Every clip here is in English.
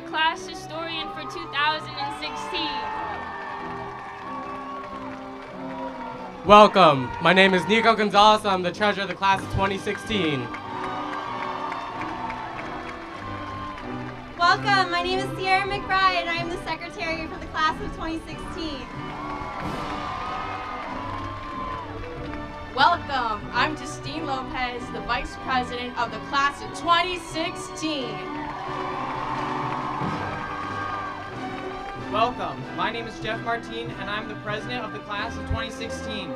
class historian for 2016. Welcome. My name is Nico Gonzalez. I'm the treasurer of the class of 2016. Welcome. My name is Sierra McBride, and I am the secretary for the class of 2016. Welcome. I'm Justine Lopez, the vice president of the class of 2016. Welcome. My name is Jeff Martin, and I'm the president of the class of 2016.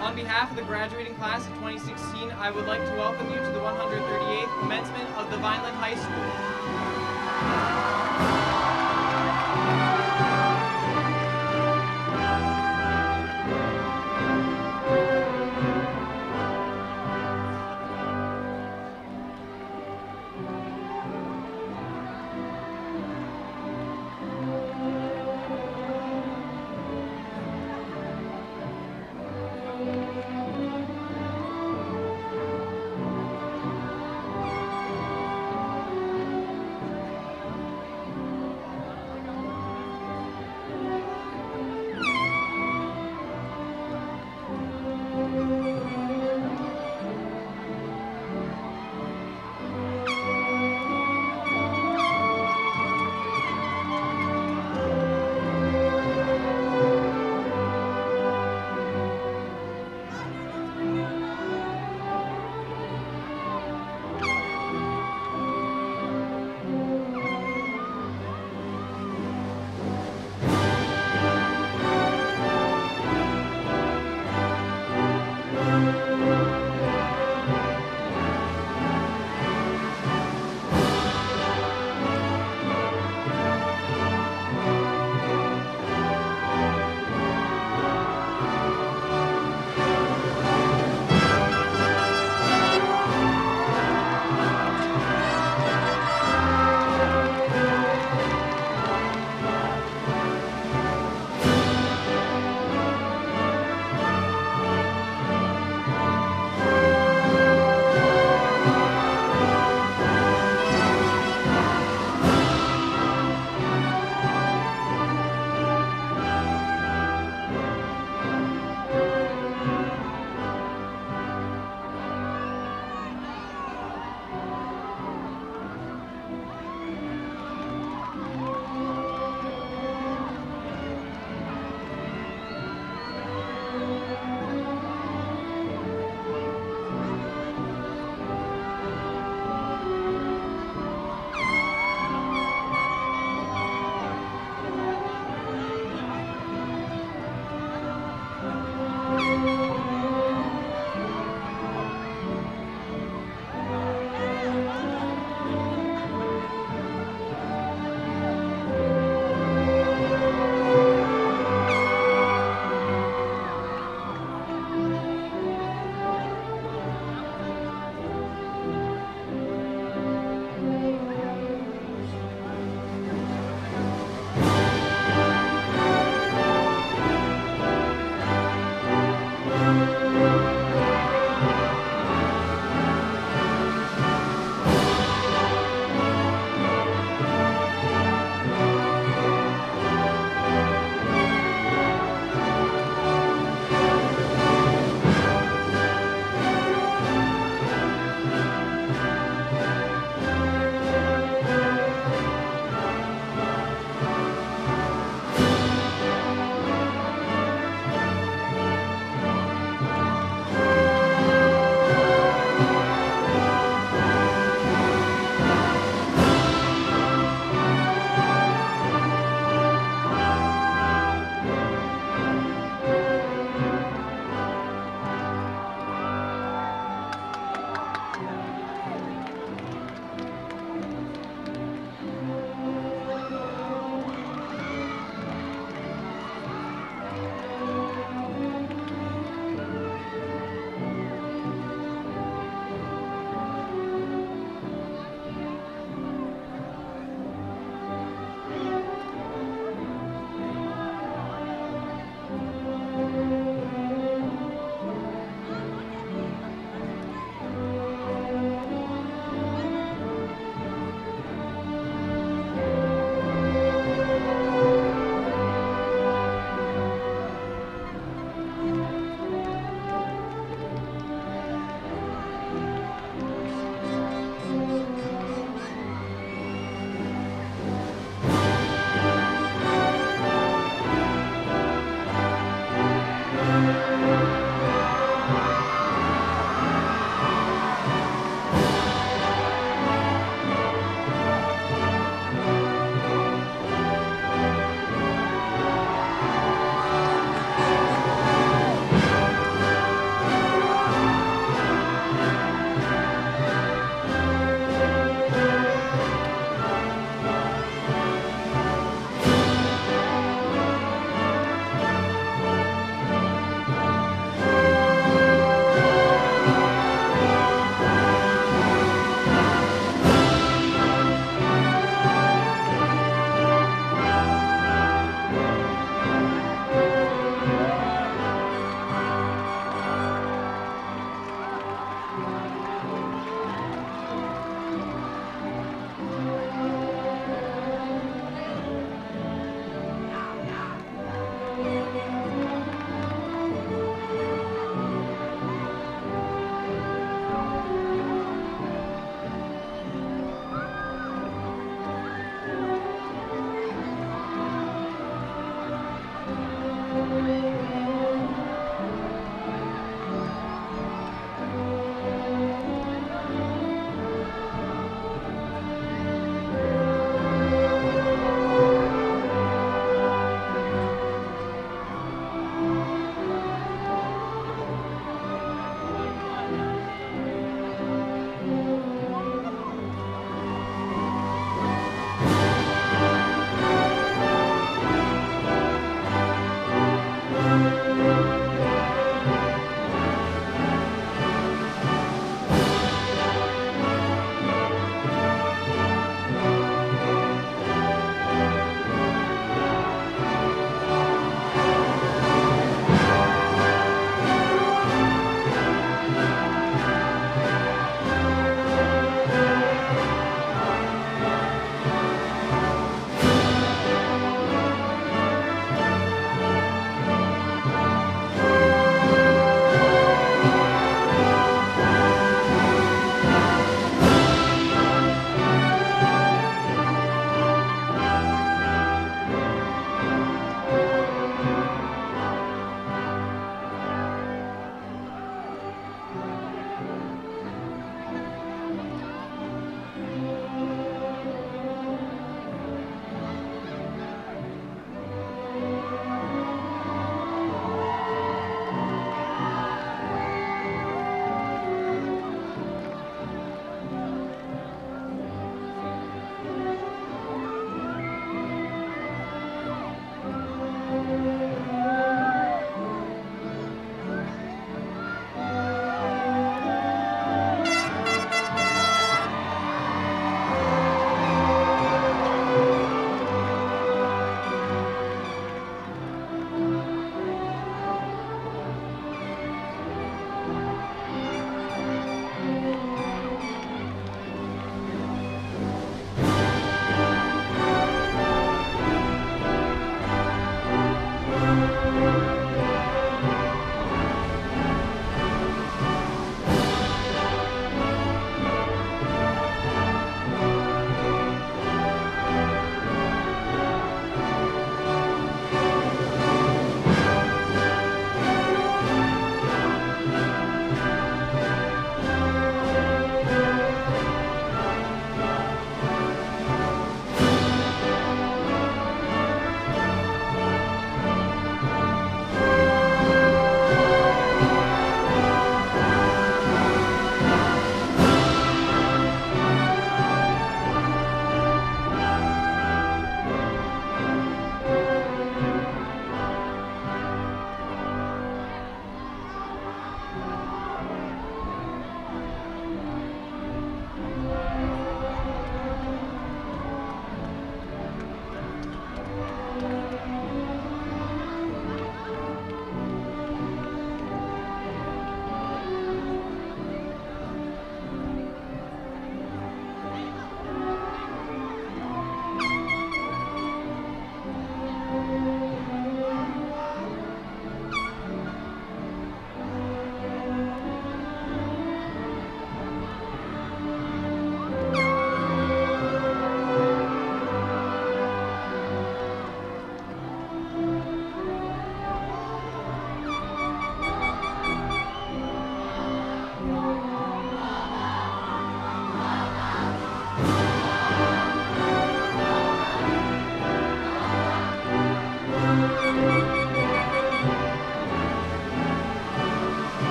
On behalf of the graduating class of 2016, I would like to welcome you to the 138th commencement of the Vineland High School.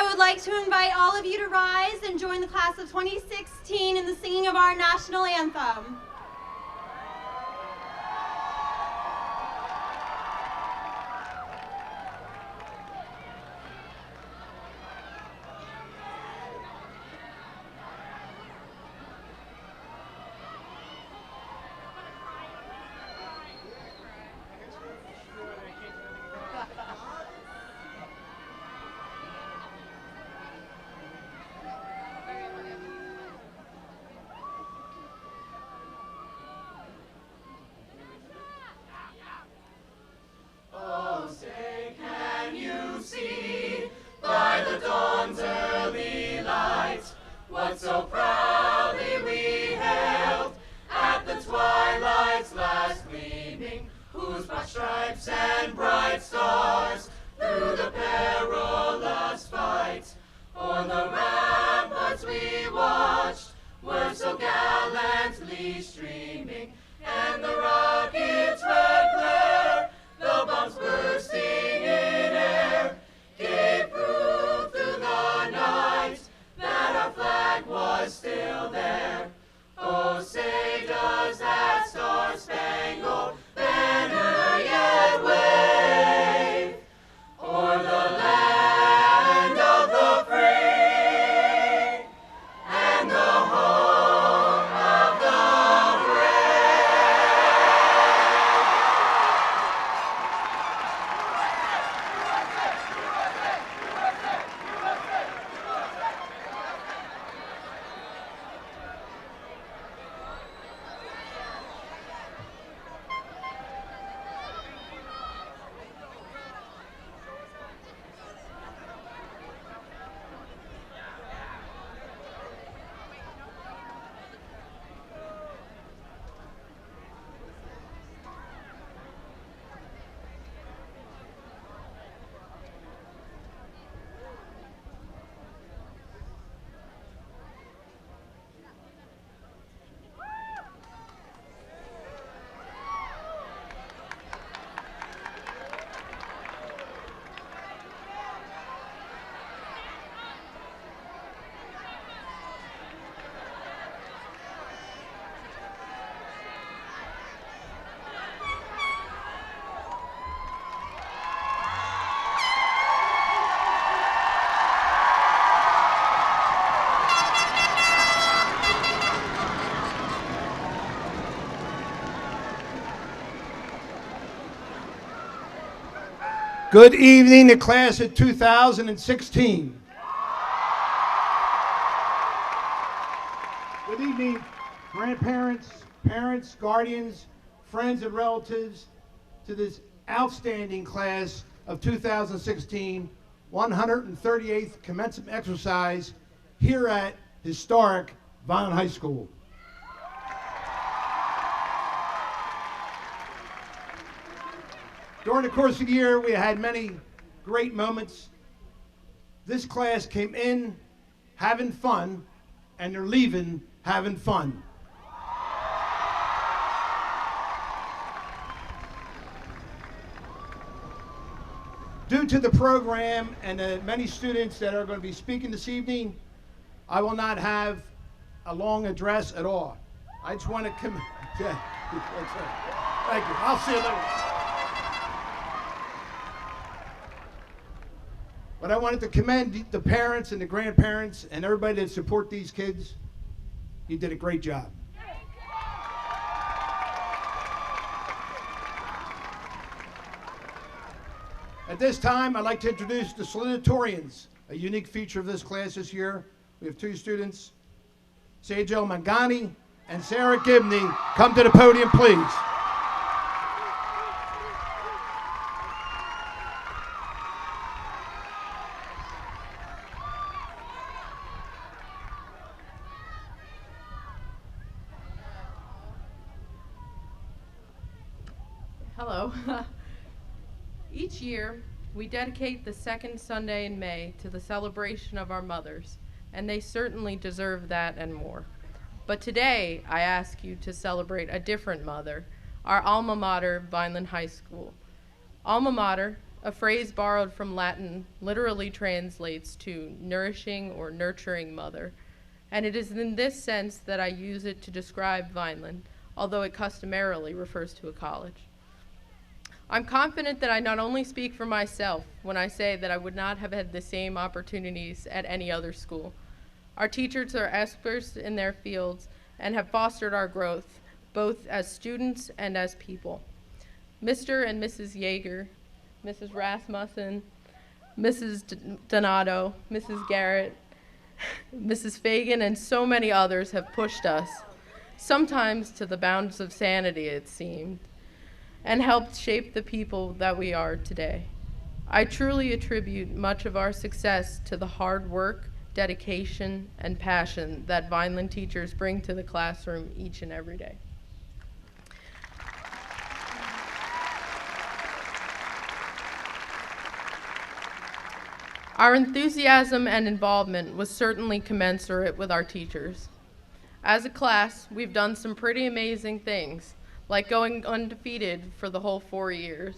would like to invite all of you to rise and join the class of 2016 in the singing of our national anthem. So proudly we hailed at the twilight's last gleaming, whose broad stripes and bright stars through the perilous fight o'er the ramparts we watched were so gallantly streaming, and the rockets' red glare, the bombs bursting in air, gave proof through the night that our flag was still there. Oh, say does that star-spangled banner yet wave o'er the land of the free and the home of the brave? Good evening, the class of 2016. Good evening, grandparents, parents, guardians, friends, and relatives to this outstanding class of 2016 138th commencement exercise here at historic Vineland High School. During the course of the year, we had many great moments. This class came in having fun, and they're leaving having fun. Due to the program and the many students that are going to be speaking this evening, I will not have a long address at all. I just want to come. Yeah, that's right. Thank you. I'll see you later. But I wanted to commend the parents and the grandparents and everybody that support these kids. You did a great job. At this time, I'd like to introduce the Salutatorians, a unique feature of this class this year. We have two students, Sejel Mangani and Sarah Gibney. Come to the podium, please. Hello. Each year, we dedicate the second Sunday in May to the celebration of our mothers, and they certainly deserve that and more. But today, I ask you to celebrate a different mother, our alma mater, Vineland High School. Alma mater, a phrase borrowed from Latin, literally translates to nourishing or nurturing mother. And it is in this sense that I use it to describe Vineland, although it customarily refers to a college. I'm confident that I not only speak for myself when I say that I would not have had the same opportunities at any other school. Our teachers are experts in their fields and have fostered our growth, both as students and as people. Mr. and Mrs. Yeager, Mrs. Rasmussen, Mrs. Donato, Mrs. Garrett, Mrs. Fagan, and so many others have pushed us, sometimes to the bounds of sanity, it seemed, and helped shape the people that we are today. I truly attribute much of our success to the hard work, dedication, and passion that Vineland teachers bring to the classroom each and every day. Our enthusiasm and involvement was certainly commensurate with our teachers. As a class, we've done some pretty amazing things, like going undefeated for the whole 4 years.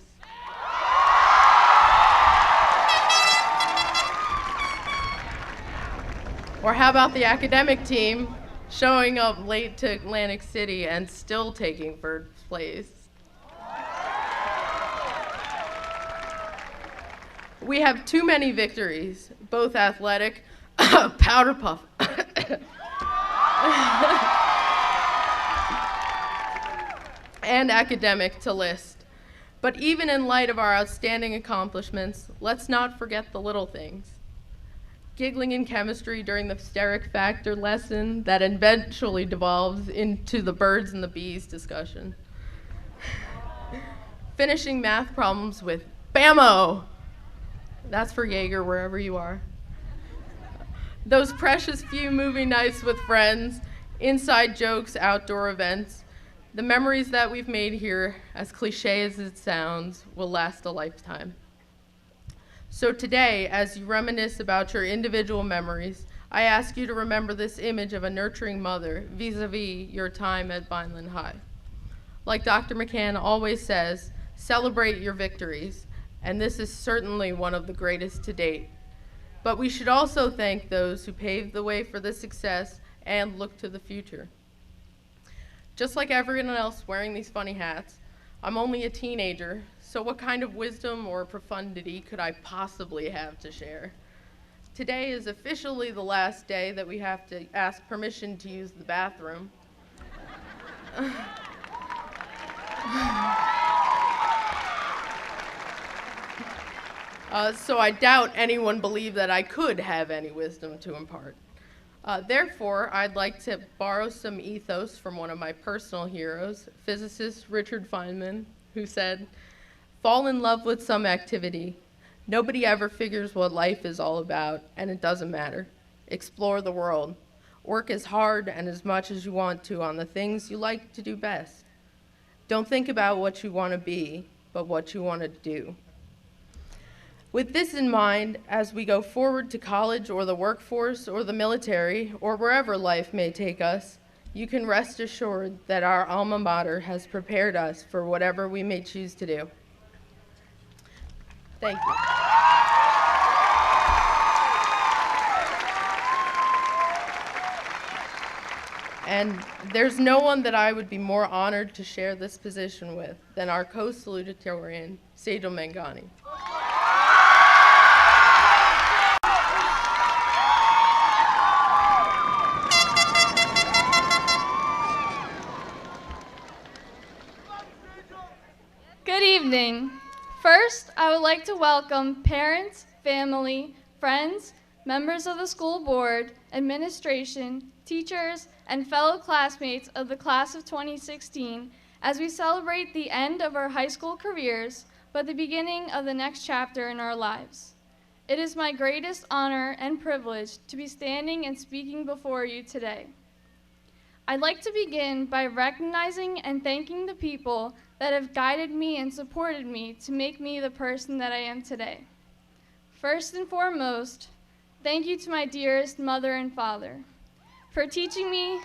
Or how about the academic team showing up late to Atlantic City and still taking first place? We have too many victories, both athletic, powder puff, and academic to list. But even in light of our outstanding accomplishments, let's not forget the little things. Giggling in chemistry during the steric factor lesson that eventually devolves into the birds and the bees discussion. Finishing math problems with BAMO! That's for Jaeger, wherever you are. Those precious few movie nights with friends, inside jokes, outdoor events, the memories that we've made here, as cliche as it sounds, will last a lifetime. So today, as you reminisce about your individual memories, I ask you to remember this image of a nurturing mother vis-a-vis your time at Vineland High. Like Dr. McCann always says, celebrate your victories, and this is certainly one of the greatest to date. But we should also thank those who paved the way for this success and look to the future. Just like everyone else wearing these funny hats, I'm only a teenager, so what kind of wisdom or profundity could I possibly have to share? Today is officially the last day that we have to ask permission to use the bathroom. So I doubt anyone believed that I could have any wisdom to impart. Therefore, I'd like to borrow some ethos from one of my personal heroes, physicist Richard Feynman, who said, "Fall in love with some activity. Nobody ever figures what life is all about, and it doesn't matter. Explore the world. Work as hard and as much as you want to on the things you like to do best. Don't think about what you want to be, but what you want to do." With this in mind, as we go forward to college or the workforce or the military or wherever life may take us, you can rest assured that our alma mater has prepared us for whatever we may choose to do. Thank you. And there's no one that I would be more honored to share this position with than our co-salutatorian, Sejal Mangani. Good evening. First, I would like to welcome parents, family, friends, members of the school board, administration, teachers, and fellow classmates of the class of 2016 as we celebrate the end of our high school careers, but the beginning of the next chapter in our lives. It is my greatest honor and privilege to be standing and speaking before you today. I'd like to begin by recognizing and thanking the people that have guided me and supported me to make me the person that I am today. First and foremost, thank you to my dearest mother and father for teaching me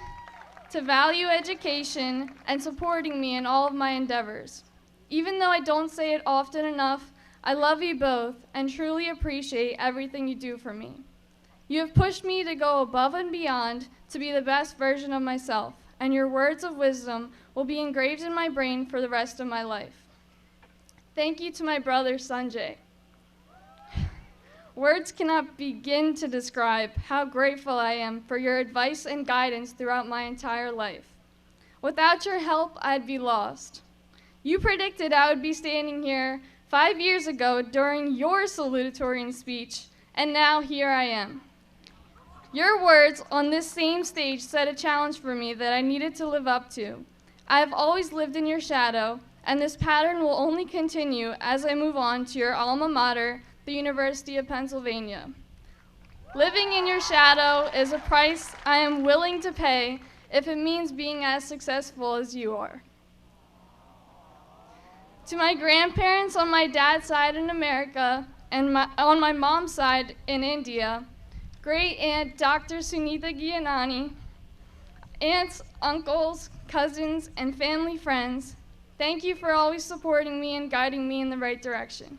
to value education and supporting me in all of my endeavors. Even though I don't say it often enough, I love you both and truly appreciate everything you do for me. You have pushed me to go above and beyond to be the best version of myself, and your words of wisdom will be engraved in my brain for the rest of my life. Thank you to my brother, Sanjay. Words cannot begin to describe how grateful I am for your advice and guidance throughout my entire life. Without your help, I'd be lost. You predicted I would be standing here 5 years ago during your salutatorian speech, and now here I am. Your words on this same stage set a challenge for me that I needed to live up to. I have always lived in your shadow, and this pattern will only continue as I move on to your alma mater, the University of Pennsylvania. Living in your shadow is a price I am willing to pay if it means being as successful as you are. To my grandparents on my dad's side in America and on my mom's side in India, great aunt Dr. Sunita Gyanani, aunts, uncles, cousins, and family friends, thank you for always supporting me and guiding me in the right direction.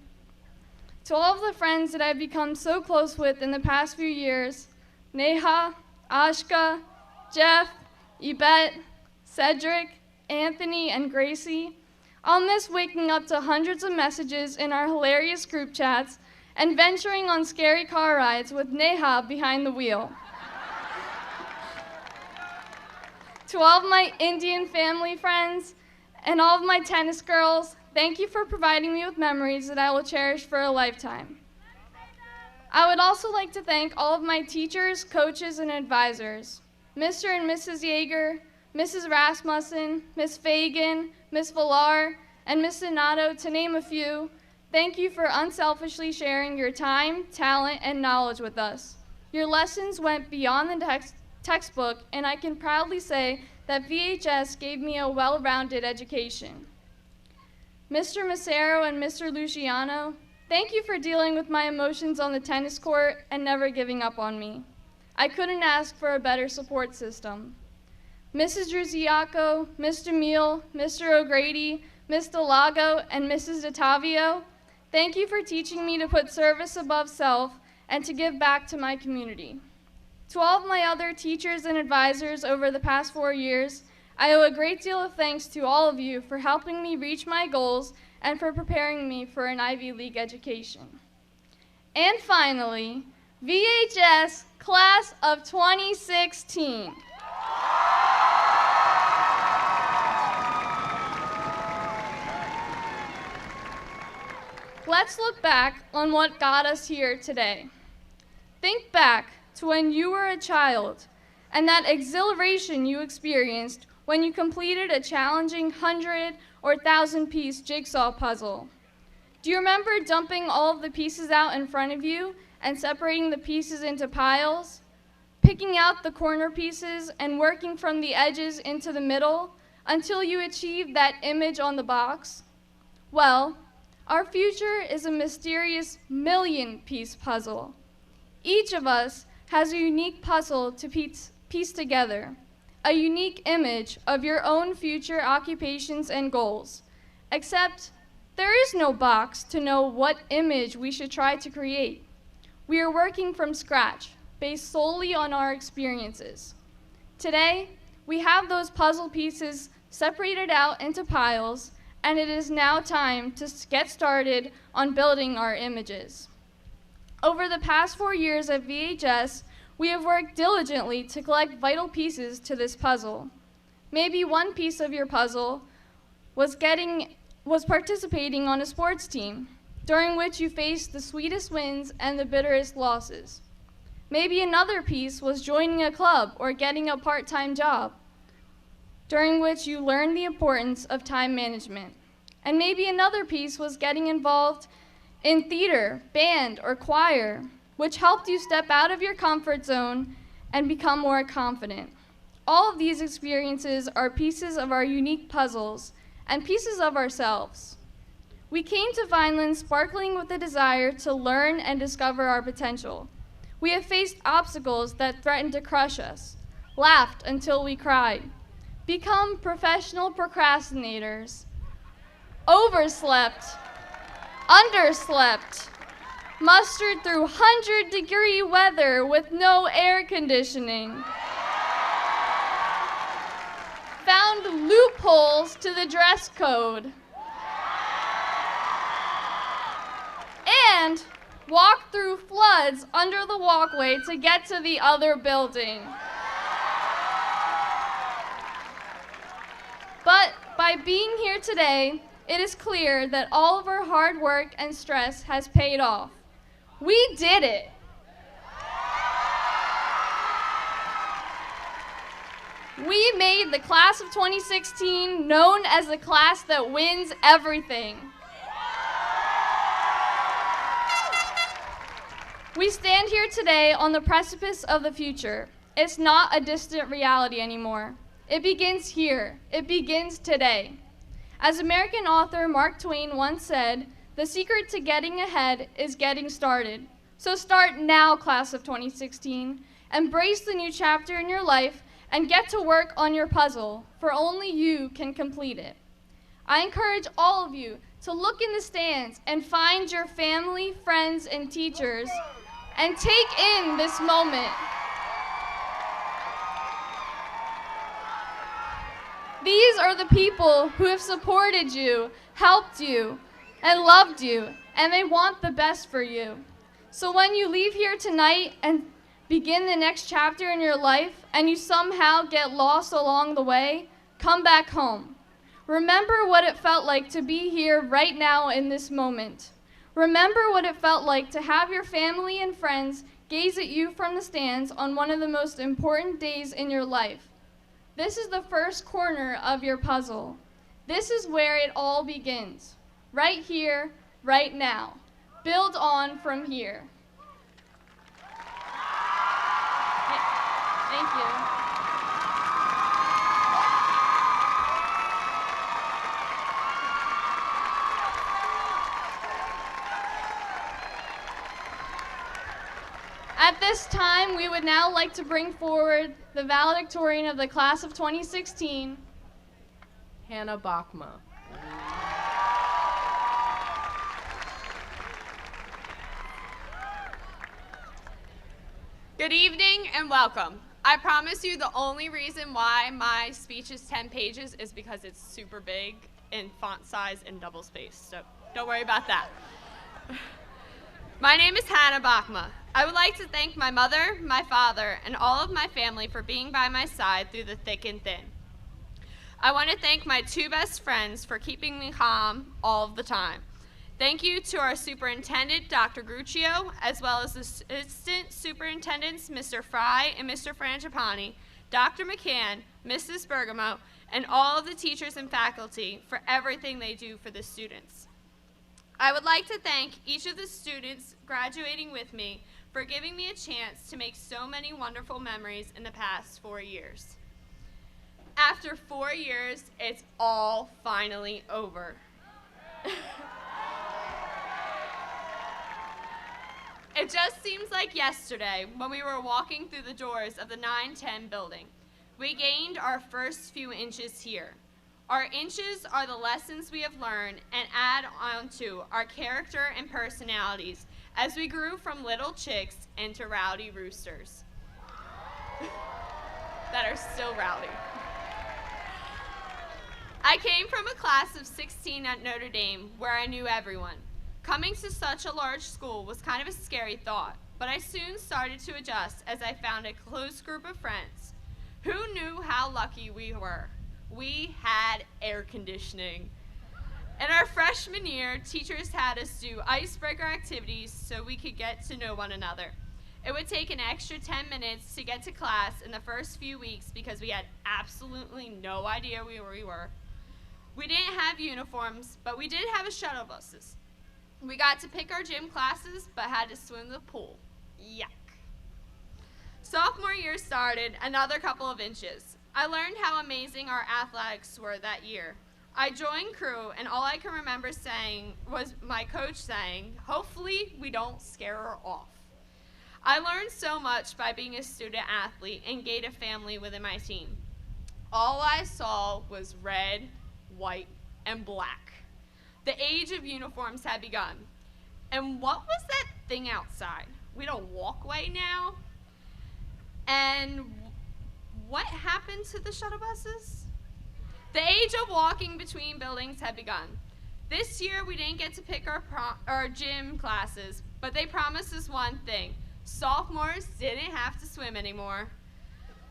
To all of the friends that I've become so close with in the past few years, Neha, Ashka, Jeff, Yvette, Cedric, Anthony, and Gracie, I'll miss waking up to hundreds of messages in our hilarious group chats and venturing on scary car rides with Neha behind the wheel. To all of my Indian family friends and all of my tennis girls, thank you for providing me with memories that I will cherish for a lifetime. I would also like to thank all of my teachers, coaches, and advisors, Mr. and Mrs. Yeager, Mrs. Rasmussen, Miss Fagan, Miss Villar, and Miss Donato, to name a few. Thank you for unselfishly sharing your time, talent, and knowledge with us. Your lessons went beyond the textbook, and I can proudly say that VHS gave me a well-rounded education. Mr. Massaro and Mr. Luciano, thank you for dealing with my emotions on the tennis court and never giving up on me. I couldn't ask for a better support system. Mrs. Druziaco, Mr. Meal, Mr. O'Grady, Ms. Delago, and Mrs. Ottavio, thank you for teaching me to put service above self and to give back to my community. To all of my other teachers and advisors over the past 4 years, I owe a great deal of thanks to all of you for helping me reach my goals and for preparing me for an Ivy League education. And finally, VHS Class of 2016. Let's look back on what got us here today. Think back to when you were a child and that exhilaration you experienced when you completed a challenging 100 or 1,000-piece jigsaw puzzle. Do you remember dumping all of the pieces out in front of you and separating the pieces into piles, picking out the corner pieces and working from the edges into the middle until you achieved that image on the box? Well, our future is a mysterious million-piece puzzle. Each of us has a unique puzzle to piece together, a unique image of your own future occupations and goals, except there is no box to know what image we should try to create. We are working from scratch, based solely on our experiences. Today, we have those puzzle pieces separated out into piles, and it is now time to get started on building our images. Over the past 4 years at VHS, we have worked diligently to collect vital pieces to this puzzle. Maybe one piece of your puzzle was participating on a sports team, during which you faced the sweetest wins and the bitterest losses. Maybe another piece was joining a club or getting a part-time job, during which you learned the importance of time management. And maybe another piece was getting involved in theater, band, or choir, which helped you step out of your comfort zone and become more confident. All of these experiences are pieces of our unique puzzles and pieces of ourselves. We came to Vineland sparkling with a desire to learn and discover our potential. We have faced obstacles that threatened to crush us, laughed until we cried, become professional procrastinators, overslept, underslept, mustered through 100-degree weather with no air conditioning, found loopholes to the dress code, and walked through floods under the walkway to get to the other building. But by being here today, it is clear that all of our hard work and stress has paid off. We did it. We made the class of 2016 known as the class that wins everything. We stand here today on the precipice of the future. It's not a distant reality anymore. It begins here. It begins today. As American author Mark Twain once said, "The secret to getting ahead is getting started." So start now, class of 2016. Embrace the new chapter in your life and get to work on your puzzle, for only you can complete it. I encourage all of you to look in the stands and find your family, friends, and teachers and take in this moment. These are the people who have supported you, helped you, and loved you, and they want the best for you. So when you leave here tonight and begin the next chapter in your life, and you somehow get lost along the way, come back home. Remember what it felt like to be here right now in this moment. Remember what it felt like to have your family and friends gaze at you from the stands on one of the most important days in your life. This is the first corner of your puzzle. This is where it all begins. Right here, right now. Build on from here. Thank you. At this time, we would now like to bring forward the valedictorian of the class of 2016, Hannah Bachma. Good evening and welcome. I promise you the only reason why my speech is 10 pages is because it's super big in font size and double spaced, so don't worry about that. My name is Hannah Bachma. I would like to thank my mother, my father, and all of my family for being by my side through the thick and thin. I want to thank my two best friends for keeping me calm all of the time. Thank you to our superintendent, Dr. Gruccio, as well as the assistant superintendents, Mr. Fry and Mr. Frangipani, Dr. McCann, Mrs. Bergamo, and all of the teachers and faculty for everything they do for the students. I would like to thank each of the students graduating with me for giving me a chance to make so many wonderful memories in the past 4 years. After 4 years, it's all finally over. It just seems like yesterday when we were walking through the doors of the 910 building. We gained our first few inches here. Our inches are the lessons we have learned and add on to our character and personalities as we grew from little chicks into rowdy roosters that are still rowdy. I came from a class of 16 at Notre Dame where I knew everyone. Coming to such a large school was kind of a scary thought, but I soon started to adjust as I found a close group of friends. Who knew how lucky we were? We had air conditioning. In our freshman year, teachers had us do icebreaker activities so we could get to know one another. It would take an extra 10 minutes to get to class in the first few weeks because we had absolutely no idea where we were. We didn't have uniforms, but we did have a shuttle buses. We got to pick our gym classes, but had to swim the pool. Yuck. Sophomore year started, another couple of inches. I learned how amazing our athletics were that year. I joined crew, and all I can remember saying was my coach saying, "Hopefully we don't scare her off." I learned so much by being a student athlete and gained a family within my team. All I saw was red, white, and black. The age of uniforms had begun. And what was that thing outside? We don't walkway now? And what happened to the shuttle buses? The age of walking between buildings had begun. This year we didn't get to pick our gym classes, but they promised us one thing. Sophomores didn't have to swim anymore.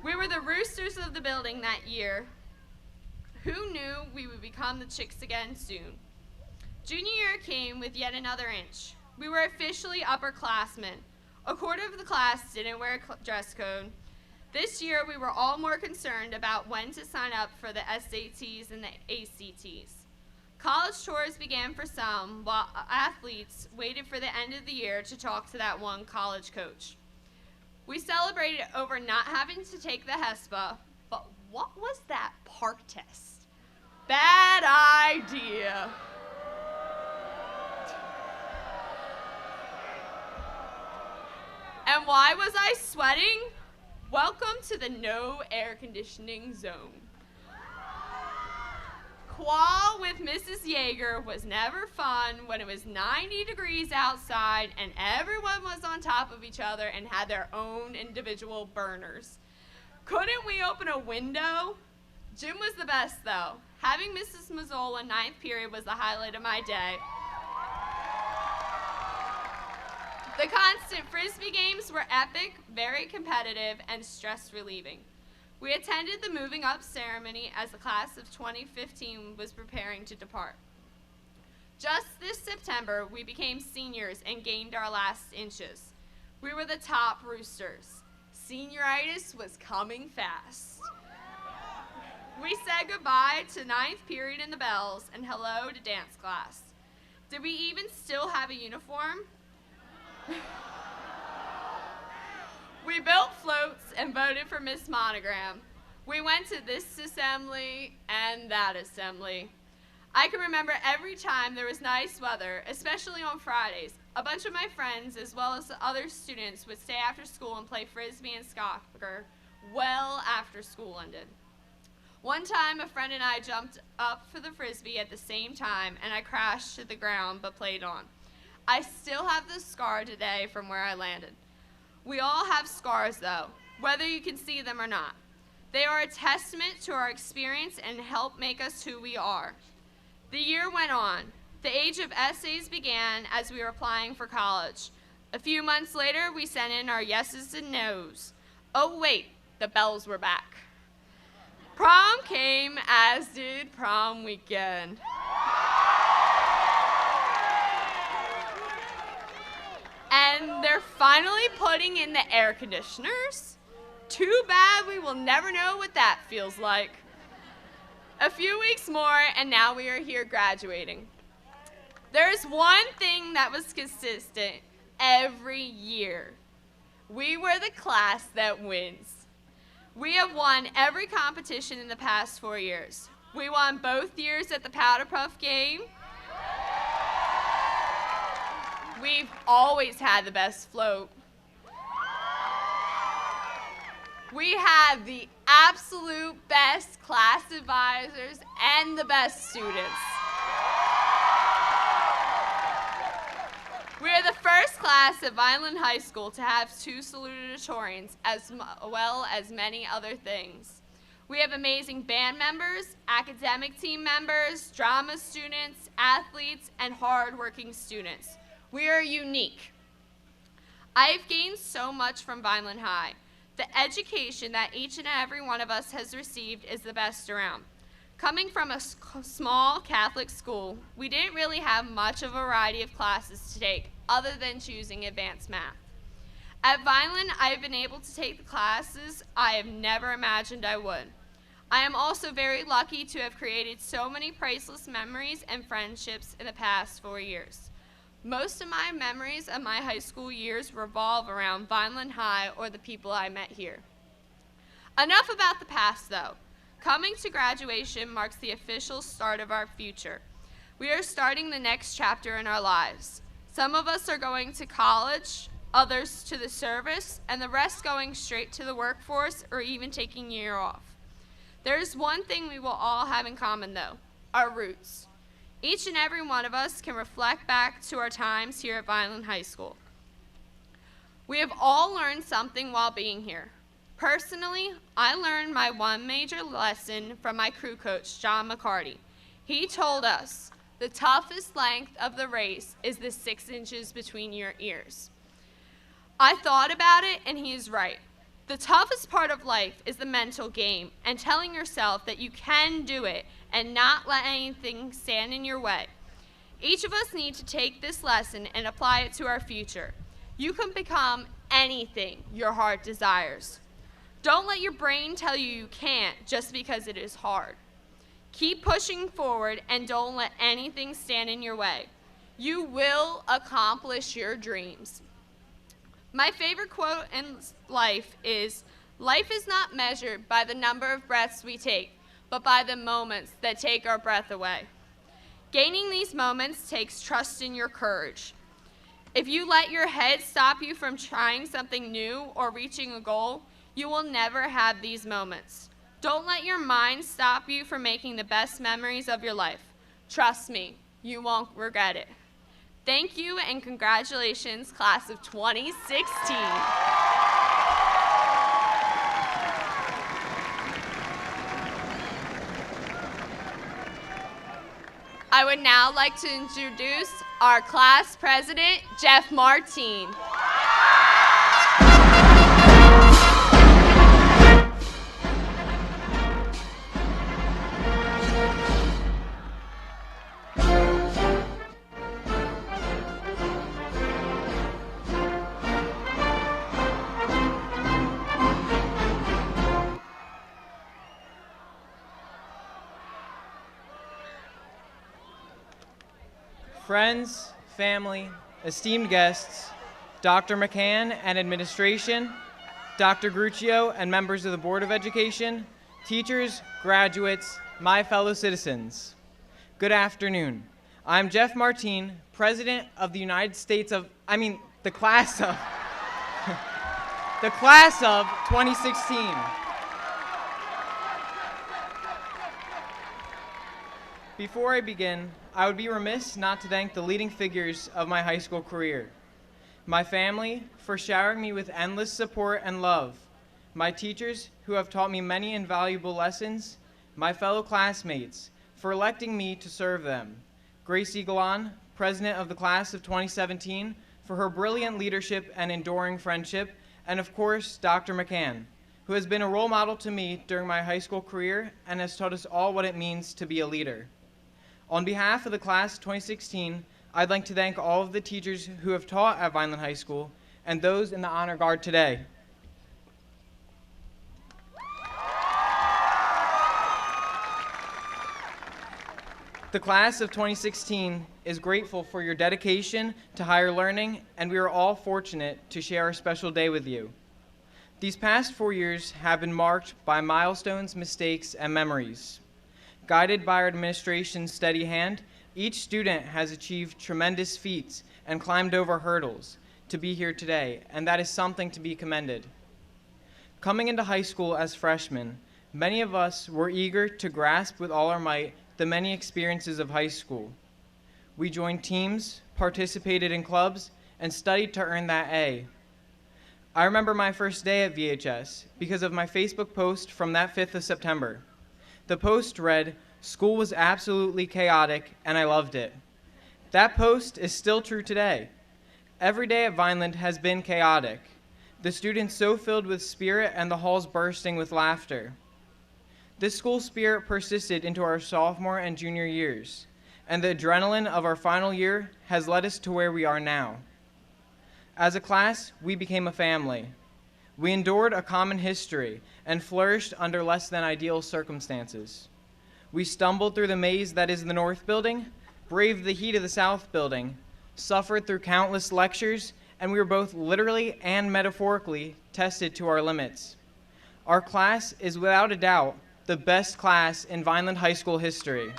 We were the roosters of the building that year. Who knew we would become the chicks again soon? Junior year came with yet another inch. We were officially upperclassmen. A quarter of the class didn't wear a dress code. This year we were all more concerned about when to sign up for the SATs and the ACTs. College tours began for some, while athletes waited for the end of the year to talk to that one college coach. We celebrated over not having to take the HESPA, but what was that park test? Bad idea. And why was I sweating? Welcome to the no air conditioning zone. Qual with Mrs. Yeager was never fun when it was 90 degrees outside and everyone was on top of each other and had their own individual burners. Couldn't we open a window? Gym was the best though. Having Mrs. Mazzola in 9th period was the highlight of my day. The constant Frisbee games were epic, very competitive, and stress relieving. We attended the moving up ceremony as the class of 2015 was preparing to depart. Just this September, we became seniors and gained our last inches. We were the top roosters. Senioritis was coming fast. We said goodbye to 9th period in the bells and hello to dance class. Did we even still have a uniform? We built floats and voted for Miss Monogram. We went to this assembly and that assembly. I can remember every time there was nice weather, especially on Fridays. A bunch of my friends, as well as the other students, would stay after school and play Frisbee and soccer well after school ended. One time, a friend and I jumped up for the Frisbee at the same time, and I crashed to the ground but played on. I still have the scar today from where I landed. We all have scars, though, whether you can see them or not. They are a testament to our experience and help make us who we are. The year went on. The age of essays began as we were applying for college. A few months later, we sent in our yeses and nos. Oh, wait, the bells were back. Prom came, as did prom weekend. And they're finally putting in the air conditioners. Too bad we will never know what that feels like. A few weeks more, and now we are here graduating. There's one thing that was consistent every year. We were the class that wins. We have won every competition in the past 4 years. We won both years at the Powder Puff game. We've always had the best float. We have the absolute best class advisors and the best students. We are the first class at Vineland High School to have 2 salutatorians, as well as many other things. We have amazing band members, academic team members, drama students, athletes, and hardworking students. We are unique. I've gained so much from Vineland High. The education that each and every one of us has received is the best around. Coming from a small Catholic school, we didn't really have much of a variety of classes to take other than choosing advanced math. At Vineland, I've been able to take the classes I have never imagined I would. I am also very lucky to have created so many priceless memories and friendships in the past 4 years. Most of my memories of my high school years revolve around Vineland High or the people I met here. Enough about the past, though. Coming to graduation marks the official start of our future. We are starting the next chapter in our lives. Some of us are going to college, others to the service, and the rest going straight to the workforce or even taking a year off. There is one thing we will all have in common, though, our roots. Each and every one of us can reflect back to our times here at Vineland High School. We have all learned something while being here. Personally, I learned my one major lesson from my crew coach, John McCarty. He told us, the toughest length of the race is the 6 inches between your ears. I thought about it, and he is right. The toughest part of life is the mental game and telling yourself that you can do it and not let anything stand in your way. Each of us need to take this lesson and apply it to our future. You can become anything your heart desires. Don't let your brain tell you can't just because it is hard. Keep pushing forward and don't let anything stand in your way. You will accomplish your dreams. My favorite quote in life is not measured by the number of breaths we take, but by the moments that take our breath away. Gaining these moments takes trust in your courage. If you let your head stop you from trying something new or reaching a goal, you will never have these moments. Don't let your mind stop you from making the best memories of your life. Trust me, you won't regret it. Thank you and congratulations, class of 2016. I would now like to introduce our class president, Jeff Martine. Friends, family, esteemed guests, Dr. McCann and administration, Dr. Gruccio and members of the Board of Education, teachers, graduates, my fellow citizens. Good afternoon. I'm Jeff Martine, President of the United States of, the class of 2016. Before I begin, I would be remiss not to thank the leading figures of my high school career. My family for showering me with endless support and love, my teachers who have taught me many invaluable lessons, my fellow classmates for electing me to serve them, Grace Eaglon, President of the class of 2017, for her brilliant leadership and enduring friendship, and of course, Dr. McCann, who has been a role model to me during my high school career and has taught us all what it means to be a leader. On behalf of the class of 2016, I'd like to thank all of the teachers who have taught at Vineland High School and those in the honor guard today. The class of 2016 is grateful for your dedication to higher learning, and we are all fortunate to share a special day with you. These past 4 years have been marked by milestones, mistakes, and memories. Guided by our administration's steady hand, each student has achieved tremendous feats and climbed over hurdles to be here today, and that is something to be commended. Coming into high school as freshmen, many of us were eager to grasp with all our might the many experiences of high school. We joined teams, participated in clubs, and studied to earn that A. I remember my first day at VHS because of my Facebook post from that 5th of September. The post read, "School was absolutely chaotic, and I loved it." That post is still true today. Every day at Vineland has been chaotic. The students so filled with spirit and the halls bursting with laughter. This school spirit persisted into our sophomore and junior years, and the adrenaline of our final year has led us to where we are now. As a class, we became a family. We endured a common history and flourished under less than ideal circumstances. We stumbled through the maze that is the North Building, braved the heat of the South Building, suffered through countless lectures, and we were both literally and metaphorically tested to our limits. Our class is without a doubt the best class in Vineland High School history.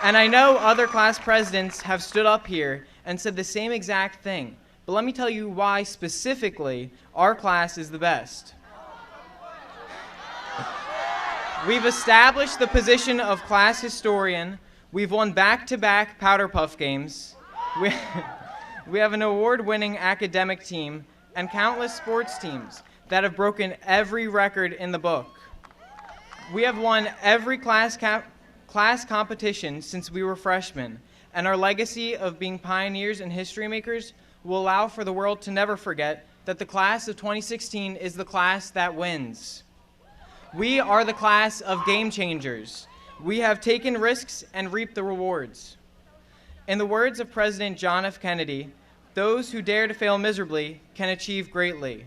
And I know other class presidents have stood up here and said the same exact thing. But let me tell you why specifically our class is the best. We've established the position of class historian. We've won back-to-back Powder Puff games. We have an award-winning academic team and countless sports teams that have broken every record in the book. We have won every class competition since we were freshmen, and our legacy of being pioneers and history makers will allow for the world to never forget that the class of 2016 is the class that wins. We are the class of game changers. We have taken risks and reaped the rewards. In the words of President John F. Kennedy, those who dare to fail miserably can achieve greatly.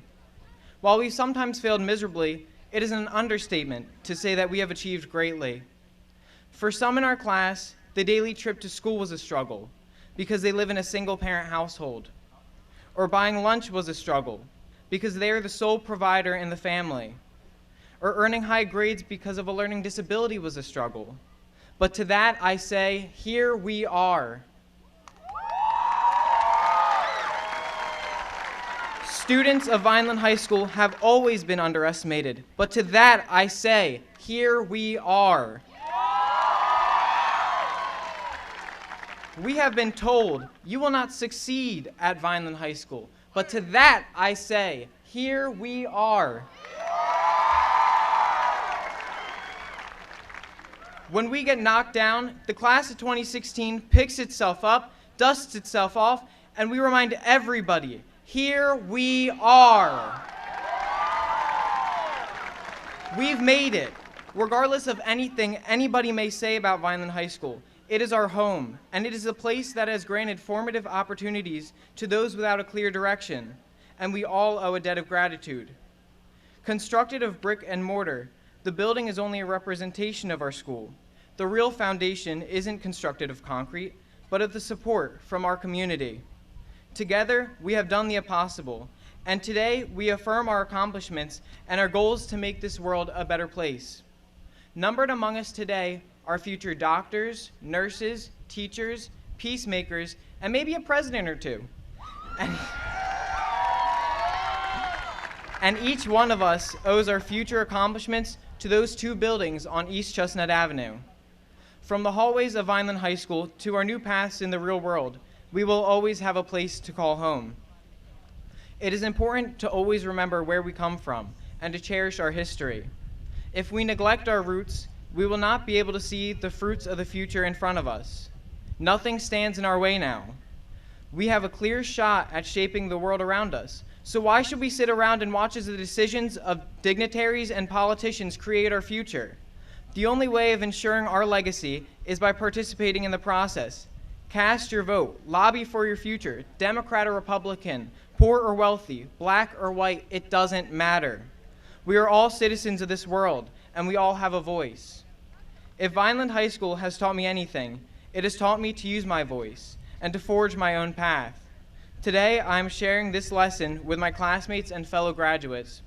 While we've sometimes failed miserably, it is an understatement to say that we have achieved greatly. For some in our class, the daily trip to school was a struggle because they live in a single-parent household. Or buying lunch was a struggle because they are the sole provider in the family. Or earning high grades because of a learning disability was a struggle. But to that I say, here we are. Students of Vineland High School have always been underestimated, but to that I say, here we are. We have been told you will not succeed at Vineland High School, but to that I say, here we are. When we get knocked down, the class of 2016 picks itself up, dusts itself off, and we remind everybody, here we are. We've made it. Regardless of anything anybody may say about Vineland High School, it is our home, and it is a place that has granted formative opportunities to those without a clear direction, and we all owe a debt of gratitude. Constructed of brick and mortar, the building is only a representation of our school. The real foundation isn't constructed of concrete, but of the support from our community. Together, we have done the impossible, and today we affirm our accomplishments and our goals to make this world a better place. Numbered among us today are future doctors, nurses, teachers, peacemakers, and maybe a president or two. And each one of us owes our future accomplishments to those two buildings on East Chestnut Avenue. From the hallways of Vineland High School to our new paths in the real world, we will always have a place to call home. It is important to always remember where we come from and to cherish our history. If we neglect our roots, we will not be able to see the fruits of the future in front of us. Nothing stands in our way now. We have a clear shot at shaping the world around us, so why should we sit around and watch as the decisions of dignitaries and politicians create our future? The only way of ensuring our legacy is by participating in the process. Cast your vote, lobby for your future, Democrat or Republican, poor or wealthy, black or white, it doesn't matter. We are all citizens of this world, and we all have a voice. If Vineland High School has taught me anything, it has taught me to use my voice and to forge my own path. Today, I am sharing this lesson with my classmates and fellow graduates.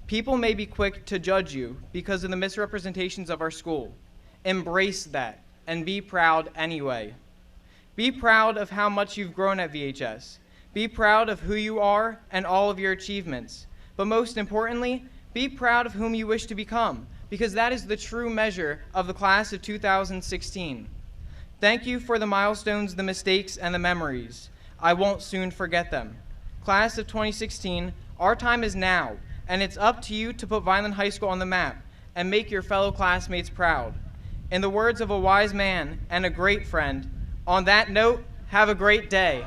People may be quick to judge you because of the misrepresentations of our school. Embrace that and be proud anyway. Be proud of how much you've grown at VHS. Be proud of who you are and all of your achievements. But most importantly, be proud of whom you wish to become, because that is the true measure of the class of 2016. Thank you for the milestones, the mistakes, and the memories. I won't soon forget them. Class of 2016, our time is now, and it's up to you to put Vineland High School on the map and make your fellow classmates proud. In the words of a wise man and a great friend, on that note, have a great day.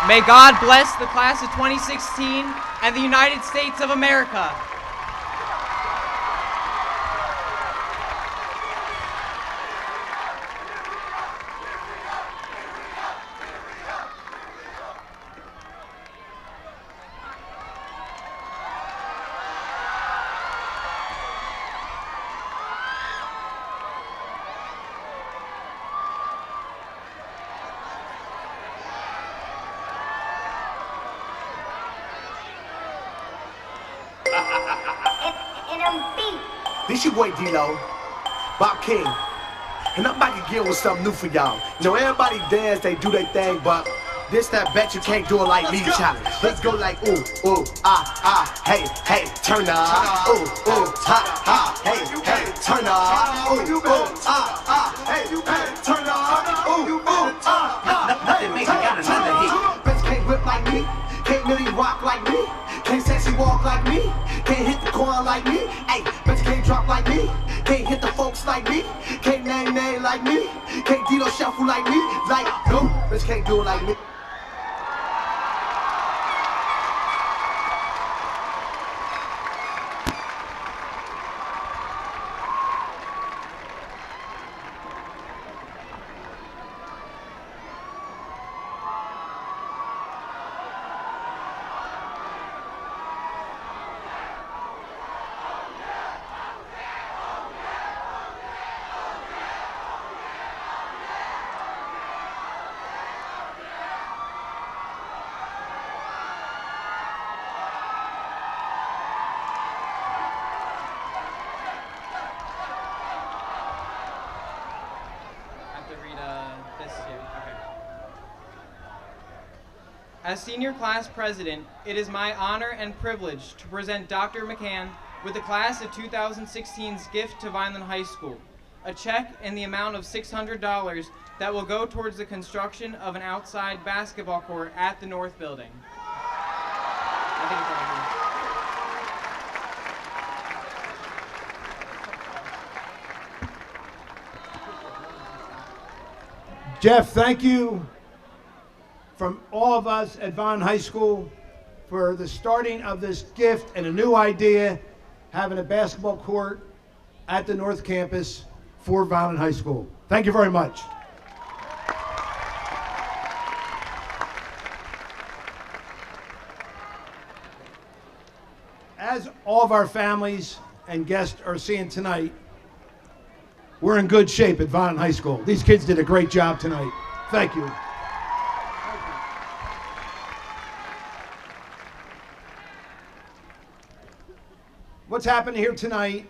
May God bless the class of 2016 and the United States of America. This your boy D-Lo, Bob King, and I'm back again with something new for y'all. You know, everybody dance, they do their thing, but This that bet you can't do it like me challenge. Let's go like ooh, ooh, hey, hey, turn up. Ooh, ooh, hey, hey, turn up. Ooh, ooh, hey, hey, turn up. Ooh, ooh, nothing make me got another hit. Bitch can't whip like me, can't really rock like me, can't sexy walk like me, can't hit the corner like me. Hey, bitch can't drop like me, can't hit the folks like me, can't nay like me, can't Dino shuffle like me. Like no, bitch can't do it like me. As senior class president, it is my honor and privilege to present Dr. McCann with the class of 2016's gift to Vineland High School, a check in the amount of $600 that will go towards the construction of an outside basketball court at the North Building. I think it's over here. Jeff, thank you from all of us at Vineland High School for the starting of this gift and a new idea, having a basketball court at the North Campus for Vineland High School. Thank you very much. As all of our families and guests are seeing tonight, we're in good shape at Vineland High School. These kids did a great job tonight. Thank you. What's happening here tonight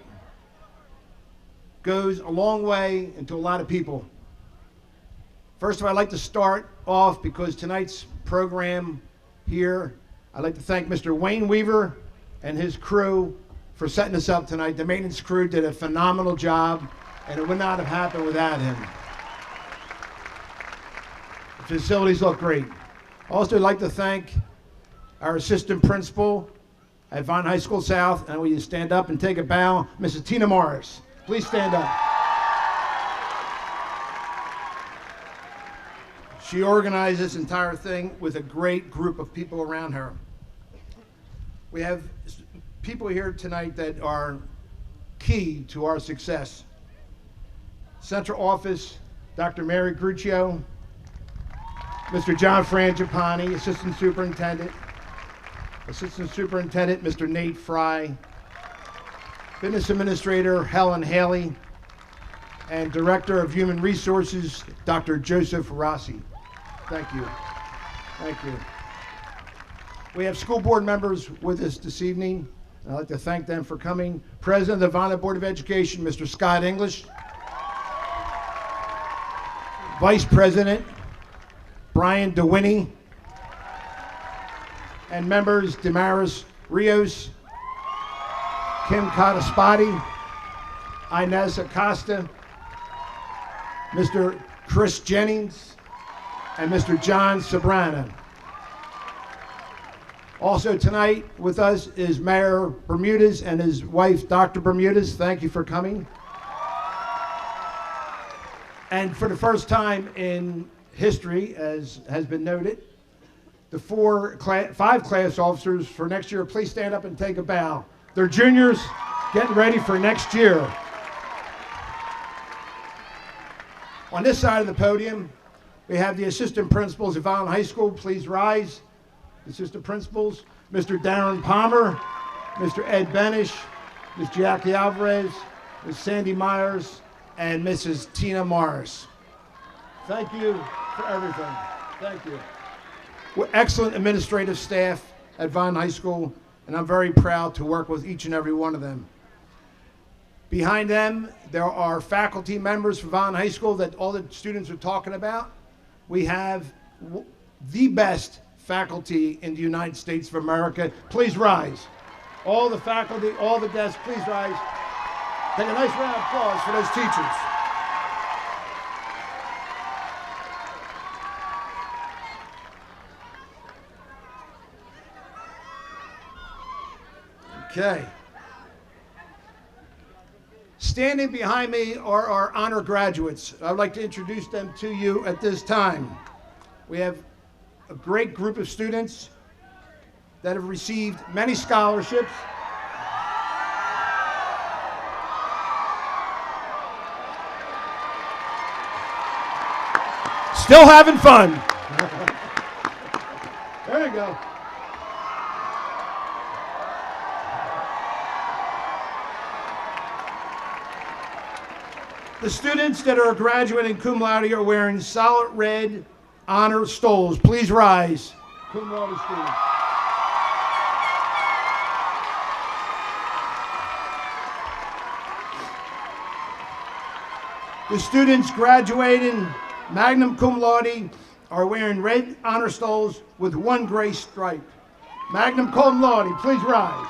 goes a long way into a lot of people. First of all, I'd like to start off because tonight's program here, I'd like to thank Mr. Wayne Weaver and his crew for setting us up tonight. The maintenance crew did a phenomenal job, and it would not have happened without him. The facilities look great. Also, I'd like to thank our assistant principal at Vineland High School South, and will you stand up and take a bow? Mrs. Tina Morris, please stand up. She organized this entire thing with a great group of people around her. We have people here tonight that are key to our success. Central Office, Dr. Mary Gruccio, Mr. John Frangipani, Assistant Superintendent, Assistant Superintendent, Mr. Nate Fry, Business Administrator, Helen Haley, and Director of Human Resources, Dr. Joseph Rossi. Thank you. Thank you. We have school board members with us this evening. I'd like to thank them for coming. President of the Vineland Board of Education, Mr. Scott English. Vice President, Brian DeWinney. And members Damaris Rios, Kim Cottaspati, Inez Acosta, Mr. Chris Jennings, and Mr. John Sobrana. Also tonight with us is Mayor Bermudez and his wife, Dr. Bermudez. Thank you for coming. And for the first time in history, as has been noted, the five class officers for next year, please stand up and take a bow. They're juniors getting ready for next year. On this side of the podium, we have the assistant principals of Vineland High School. Please rise. Assistant principals, Mr. Darren Palmer, Mr. Ed Benish, Ms. Jackie Alvarez, Ms. Sandy Myers, and Mrs. Tina Morris. Thank you for everything. Thank you. We're excellent administrative staff at Vineland High School, and I'm very proud to work with each and every one of them. Behind them, there are faculty members from Vineland High School that all the students are talking about. We have the best faculty in the United States of America. Please rise. All the faculty, all the desks, please rise. Take a nice round of applause for those teachers. Okay. Standing behind me are our honor graduates. I'd like to introduce them to you at this time. We have a great group of students that have received many scholarships. Still having fun. There you go. The students that are graduating cum laude are wearing solid red honor stoles. Please rise. Cum laude students. The students graduating magna cum laude are wearing red honor stoles with one gray stripe. Magna cum laude, please rise.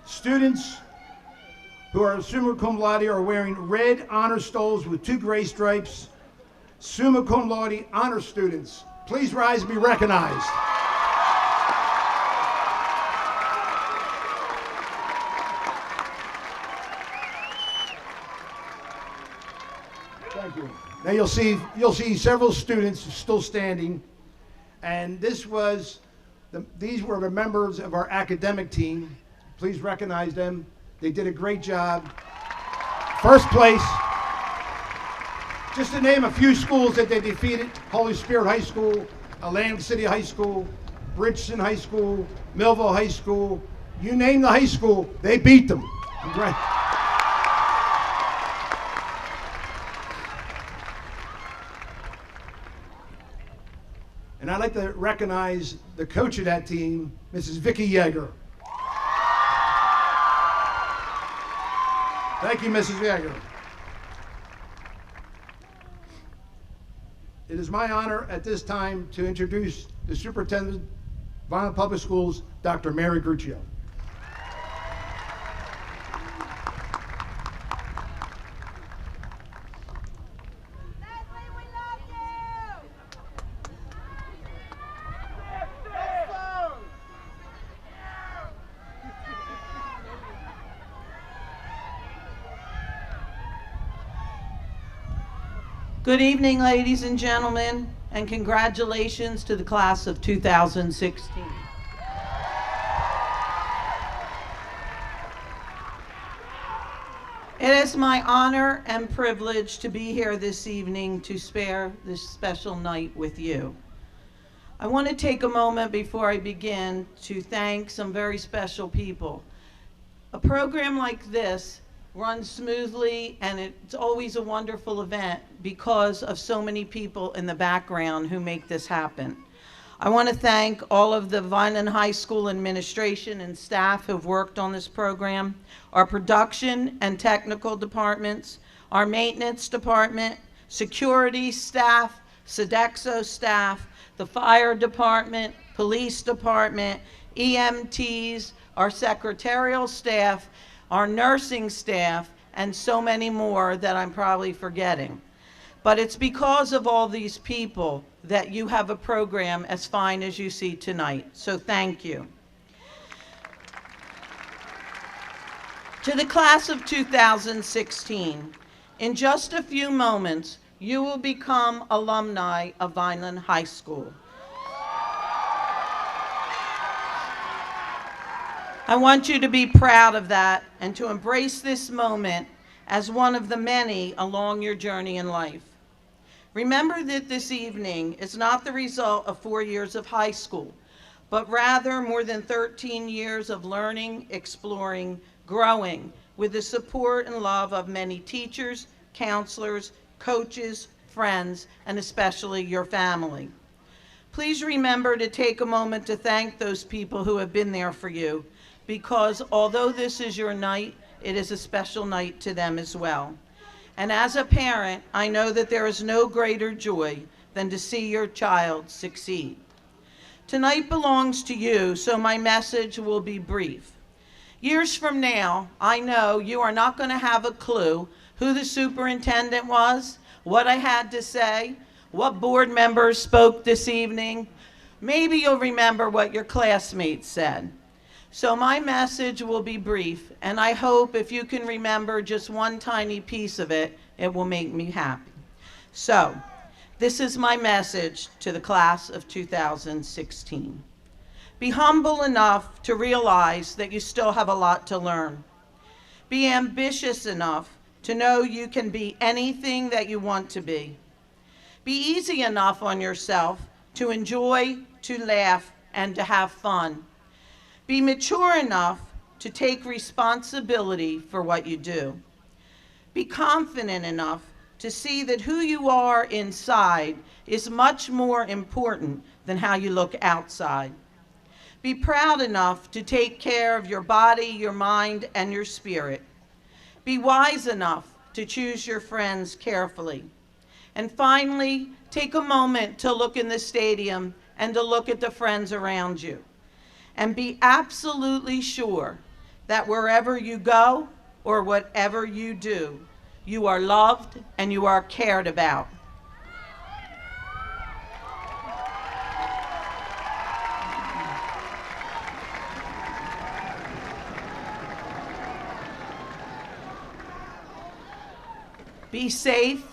Students who are summa cum laude are wearing red honor stoles with two gray stripes. Summa cum laude honor students, please rise and be recognized. Thank you. Now you'll see several students still standing, and these were the members of our academic team. Please recognize them. They did a great job. First place. Just to name a few schools that they defeated: Holy Spirit High School, Atlantic City High School, Bridgeton High School, Millville High School. You name the high school, they beat them. Congrats. And I'd like to recognize the coach of that team, Mrs. Vicki Yeager. Thank you, Mrs. Yeager. It is my honor at this time to introduce the Superintendent of Vineland Public Schools, Dr. Mary Gruccio. Good evening, ladies and gentlemen, and congratulations to the class of 2016. It is my honor and privilege to be here this evening to spare this special night with you. I want to take a moment before I begin to thank some very special people. A program like this runs smoothly, and it's always a wonderful event because of so many people in the background who make this happen. I want to thank all of the Vineland High School administration and staff who've worked on this program, our production and technical departments, our maintenance department, security staff, Sodexo staff, the fire department, police department, EMTs, our secretarial staff, our nursing staff, and so many more that I'm probably forgetting. But it's because of all these people that you have a program as fine as you see tonight. So thank you. To the class of 2016, in just a few moments, you will become alumni of Vineland High School. I want you to be proud of that and to embrace this moment as one of the many along your journey in life. Remember that this evening is not the result of 4 years of high school, but rather more than 13 years of learning, exploring, growing with the support and love of many teachers, counselors, coaches, friends, and especially your family. Please remember to take a moment to thank those people who have been there for you, because although this is your night, it is a special night to them as well. And as a parent, I know that there is no greater joy than to see your child succeed. Tonight belongs to you, so my message will be brief. Years from now, I know you are not going to have a clue who the superintendent was, what I had to say, what board members spoke this evening. Maybe you'll remember what your classmates said. So my message will be brief, and I hope if you can remember just one tiny piece of it, it will make me happy. So, this is my message to the class of 2016. Be humble enough to realize that you still have a lot to learn. Be ambitious enough to know you can be anything that you want to be. Be easy enough on yourself to enjoy, to laugh, and to have fun. Be mature enough to take responsibility for what you do. Be confident enough to see that who you are inside is much more important than how you look outside. Be proud enough to take care of your body, your mind, and your spirit. Be wise enough to choose your friends carefully. And finally, take a moment to look in the stadium and to look at the friends around you. And be absolutely sure that wherever you go or whatever you do, you are loved and you are cared about. Be safe,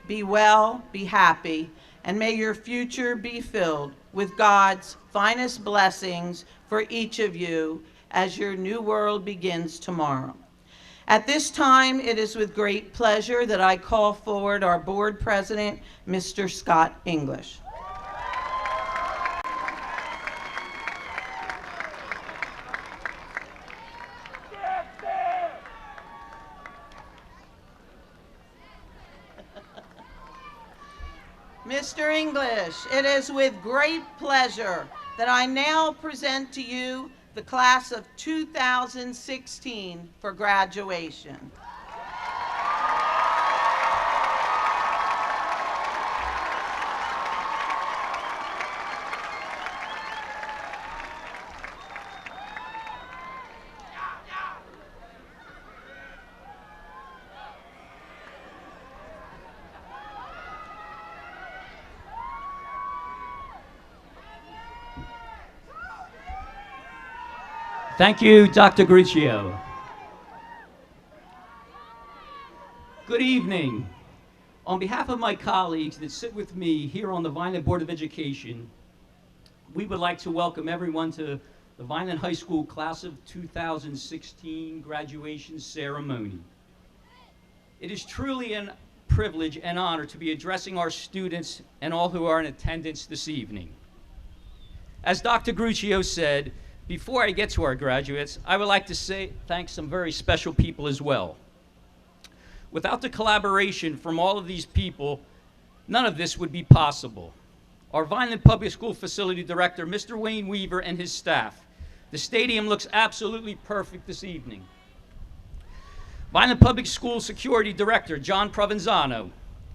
be well, be happy, and may your future be filled with God's finest blessings for each of you as your new world begins tomorrow. At this time, it is with great pleasure that I call forward our board president, Mr. Scott English. Mr. English, it is with great pleasure that I now present to you the class of 2016 for graduation. Thank you, Dr. Gruccio. Good evening. On behalf of my colleagues that sit with me here on the Vineland Board of Education, we would like to welcome everyone to the Vineland High School Class of 2016 graduation ceremony. It is truly a privilege and honor to be addressing our students and all who are in attendance this evening. As Dr. Gruccio said, before I get to our graduates, I would like to thank some very special people as well. Without the collaboration from all of these people, none of this would be possible. Our Vineland Public School Facility Director, Mr. Wayne Weaver, and his staff. The stadium looks absolutely perfect this evening. Vineland Public School Security Director, John Provenzano,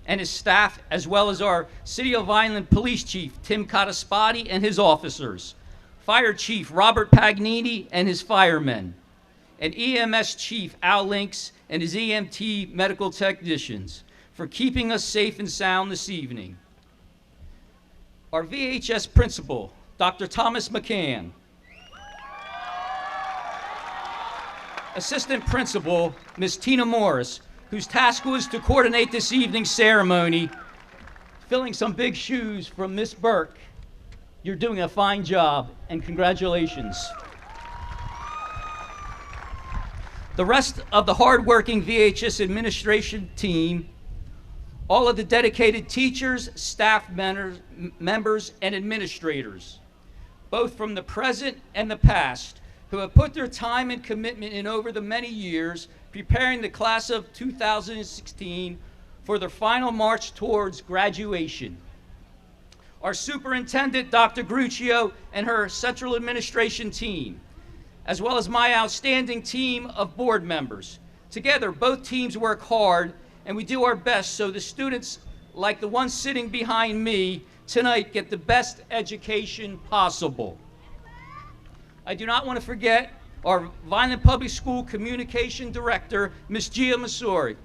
and his staff, as well as our City of Vineland Police Chief, Tim Cottaspati, and his officers. Fire Chief Robert Pagnini and his firemen, and EMS Chief Al Links and his EMT medical technicians for keeping us safe and sound this evening. Our VHS Principal, Dr. Thomas McCann. Assistant Principal, Ms. Tina Morris, whose task was to coordinate this evening's ceremony, filling some big shoes from Miss Burke. You're doing a fine job, and congratulations. The rest of the hardworking VHS administration team, all of the dedicated teachers, staff members, and administrators, both from the present and the past, who have put their time and commitment in over the many years preparing the class of 2016 for their final march towards graduation. our superintendent, Dr. Gruccio, and her central administration team, as well as my outstanding team of board members. Together, both teams work hard, and we do our best so the students, like the one sitting behind me tonight, get the best education possible. I do not want to forget our Vineland Public School Communication Director, Ms. Gia Masori,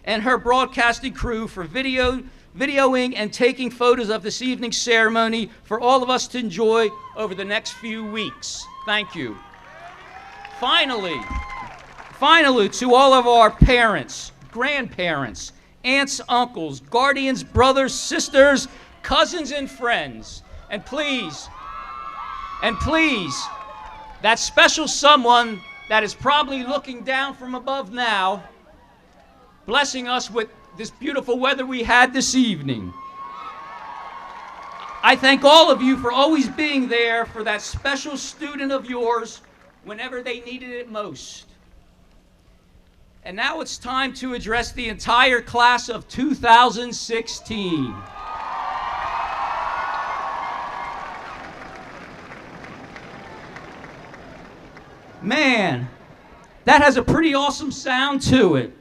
and her broadcasting crew for videoing and taking photos of this evening's ceremony for all of us to enjoy over the next few weeks. Thank you. Finally, to all of our parents, grandparents, aunts, uncles, guardians, brothers, sisters, cousins, and friends, and please, that special someone that is probably looking down from above now, blessing us with this beautiful weather we had this evening. I thank all of you for always being there for that special student of yours whenever they needed it most. And now it's time to address the entire class of 2016. Man, that has a pretty awesome sound to it.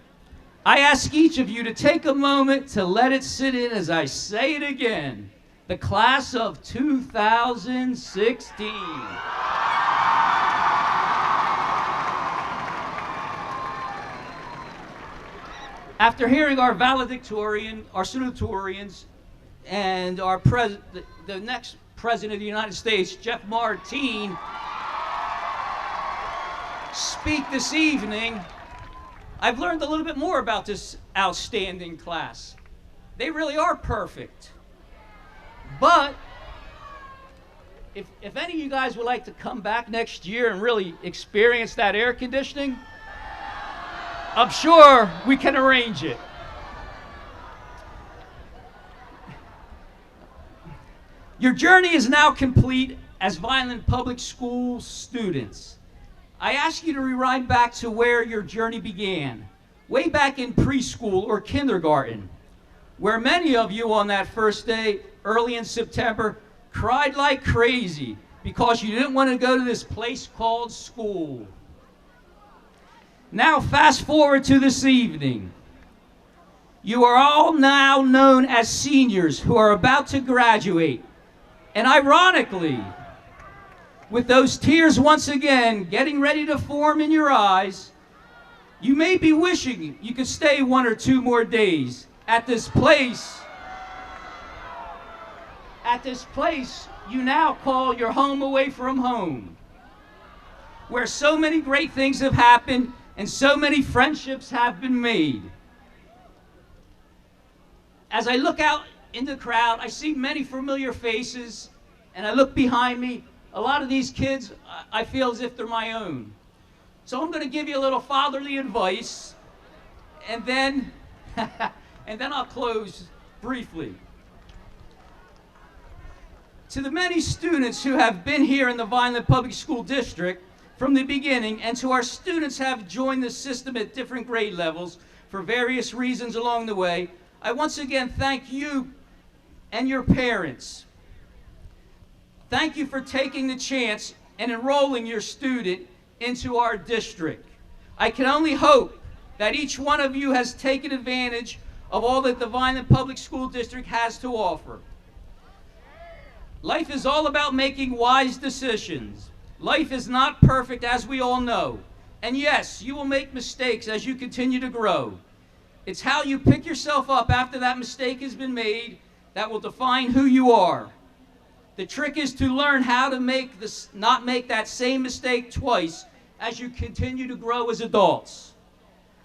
I ask each of you to take a moment to let it sit in as I say it again. The class of 2016. After hearing our valedictorian, our salutatorians, and the next President of the United States, Jeff Martine, speak this evening, I've learned a little bit more about this outstanding class. They really are perfect. But if any of you guys would like to come back next year and really experience that air conditioning, I'm sure we can arrange it. Your journey is now complete as Vineland Public School students. I ask you to rewind back to where your journey began, way back in preschool or kindergarten, where many of you on that first day, early in September, cried like crazy because you didn't want to go to this place called school. Now fast forward to this evening. You are all now known as seniors who are about to graduate. And ironically, with those tears once again getting ready to form in your eyes, you may be wishing you could stay 1 or 2 more days at this place. At this place you now call your home away from home, where so many great things have happened and so many friendships have been made. As I look out in the crowd, I see many familiar faces, and I look behind me. A lot of these kids, I feel as if they're my own. So I'm going to give you a little fatherly advice, and then, I'll close briefly. To the many students who have been here in the Vineland Public School District from the beginning, and to our students who have joined the system at different grade levels for various reasons along the way, I once again thank you and your parents. Thank you for taking the chance and enrolling your student into our district. I can only hope that each one of you has taken advantage of all that the Vineland Public School District has to offer. Life is all about making wise decisions. Life is not perfect, as we all know. And yes, you will make mistakes as you continue to grow. It's how you pick yourself up after that mistake has been made that will define who you are. The trick is to learn how to not make that same mistake twice as you continue to grow as adults.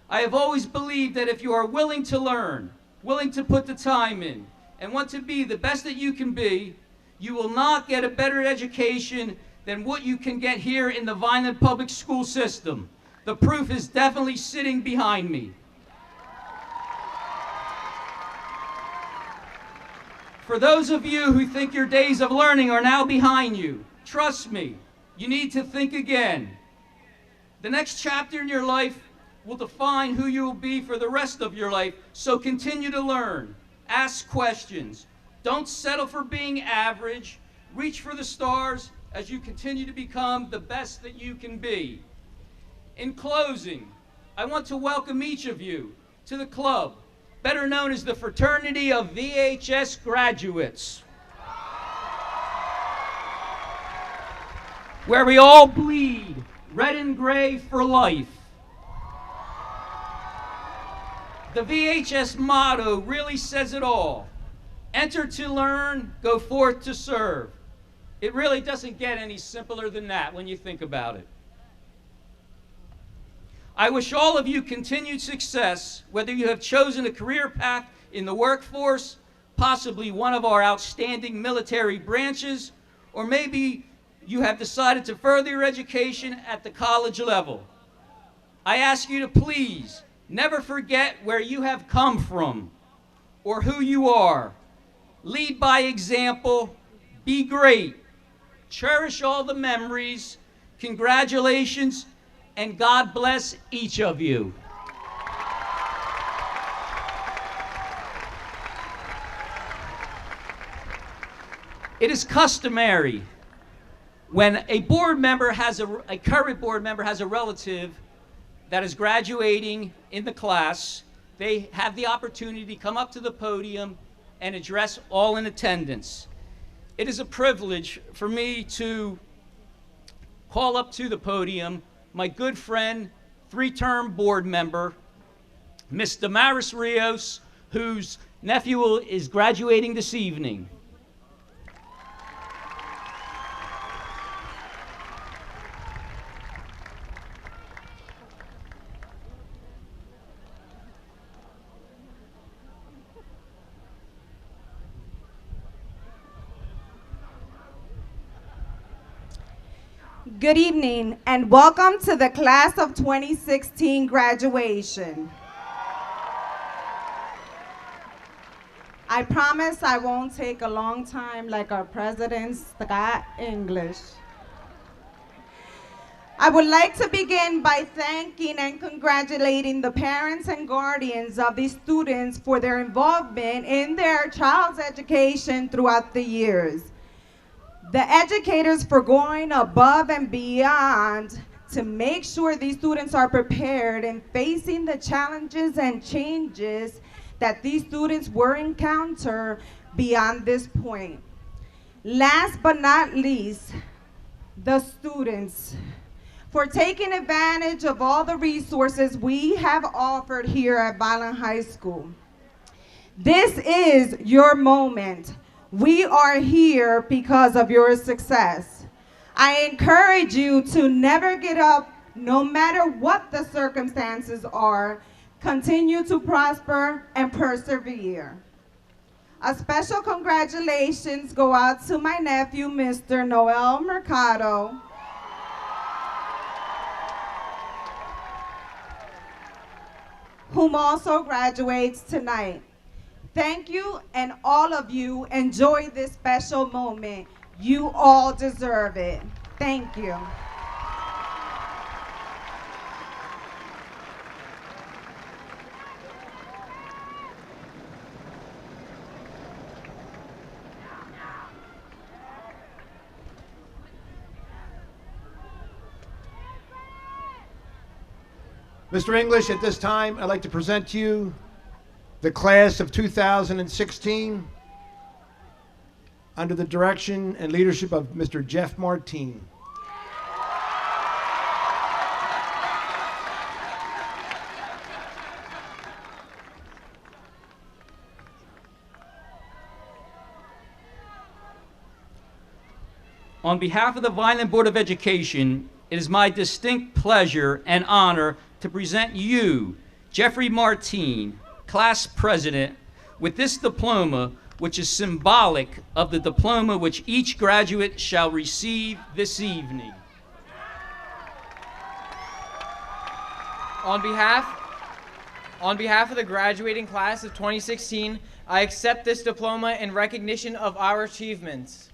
I have always believed that if you are willing to learn, willing to put the time in, and want to be the best that you can be, you will not get a better education than what you can get here in the Vineland Public School system. The proof is definitely sitting behind me. For those of you who think your days of learning are now behind you, trust me, you need to think again. The next chapter in your life will define who you will be for the rest of your life, so continue to learn, ask questions, Don't settle for being average. Reach for the stars as you continue to become the best that you can be. In closing, I want to welcome each of you to the club, better known as the fraternity of VHS graduates, where we all bleed red and gray for life. The VHS motto really says it all. Enter to learn, go forth to serve. It really doesn't get any simpler than that when you think about it. I wish all of you continued success, whether you have chosen a career path in the workforce, possibly one of our outstanding military branches, or maybe you have decided to further your education at the college level. I ask you to please never forget where you have come from or who you are. Lead by example, be great, cherish all the memories, congratulations, and God bless each of you. It is customary when a board member has a current board member has a relative that is graduating in the class, they have the opportunity to come up to the podium and address all in attendance. It is a privilege for me to call up to the podium my good friend, three-term board member, Miss Damaris Rios, whose nephew is graduating this evening. Good evening and welcome to the class of 2016 graduation. I promise I won't take a long time like our president, Scott English. I would like to begin by thanking and congratulating the parents and guardians of these students for their involvement in their child's education throughout the years. The educators for going above and beyond to make sure these students are prepared in facing the challenges and changes that these students will encounter beyond this point. Last but not least, the students for taking advantage of all the resources we have offered here at Vineland High School. This is your moment. We are here because of your success. I encourage you to never get up, no matter what the circumstances are. Continue to prosper and persevere. A special congratulations go out to my nephew, Mr. Noel Mercado, whom also graduates tonight. Thank you, and all of you enjoy this special moment. You all deserve it. Thank you. Mr. English, at this time, I'd like to present to you the class of 2016 under the direction and leadership of Mr. Jeff Martine. On behalf of the Vineland Board of Education, it is my distinct pleasure and honor to present you, Jeffrey Martine, class president, with this diploma, which is symbolic of the diploma which each graduate shall receive this evening. On behalf of the graduating class of 2016, I accept this diploma in recognition of our achievements.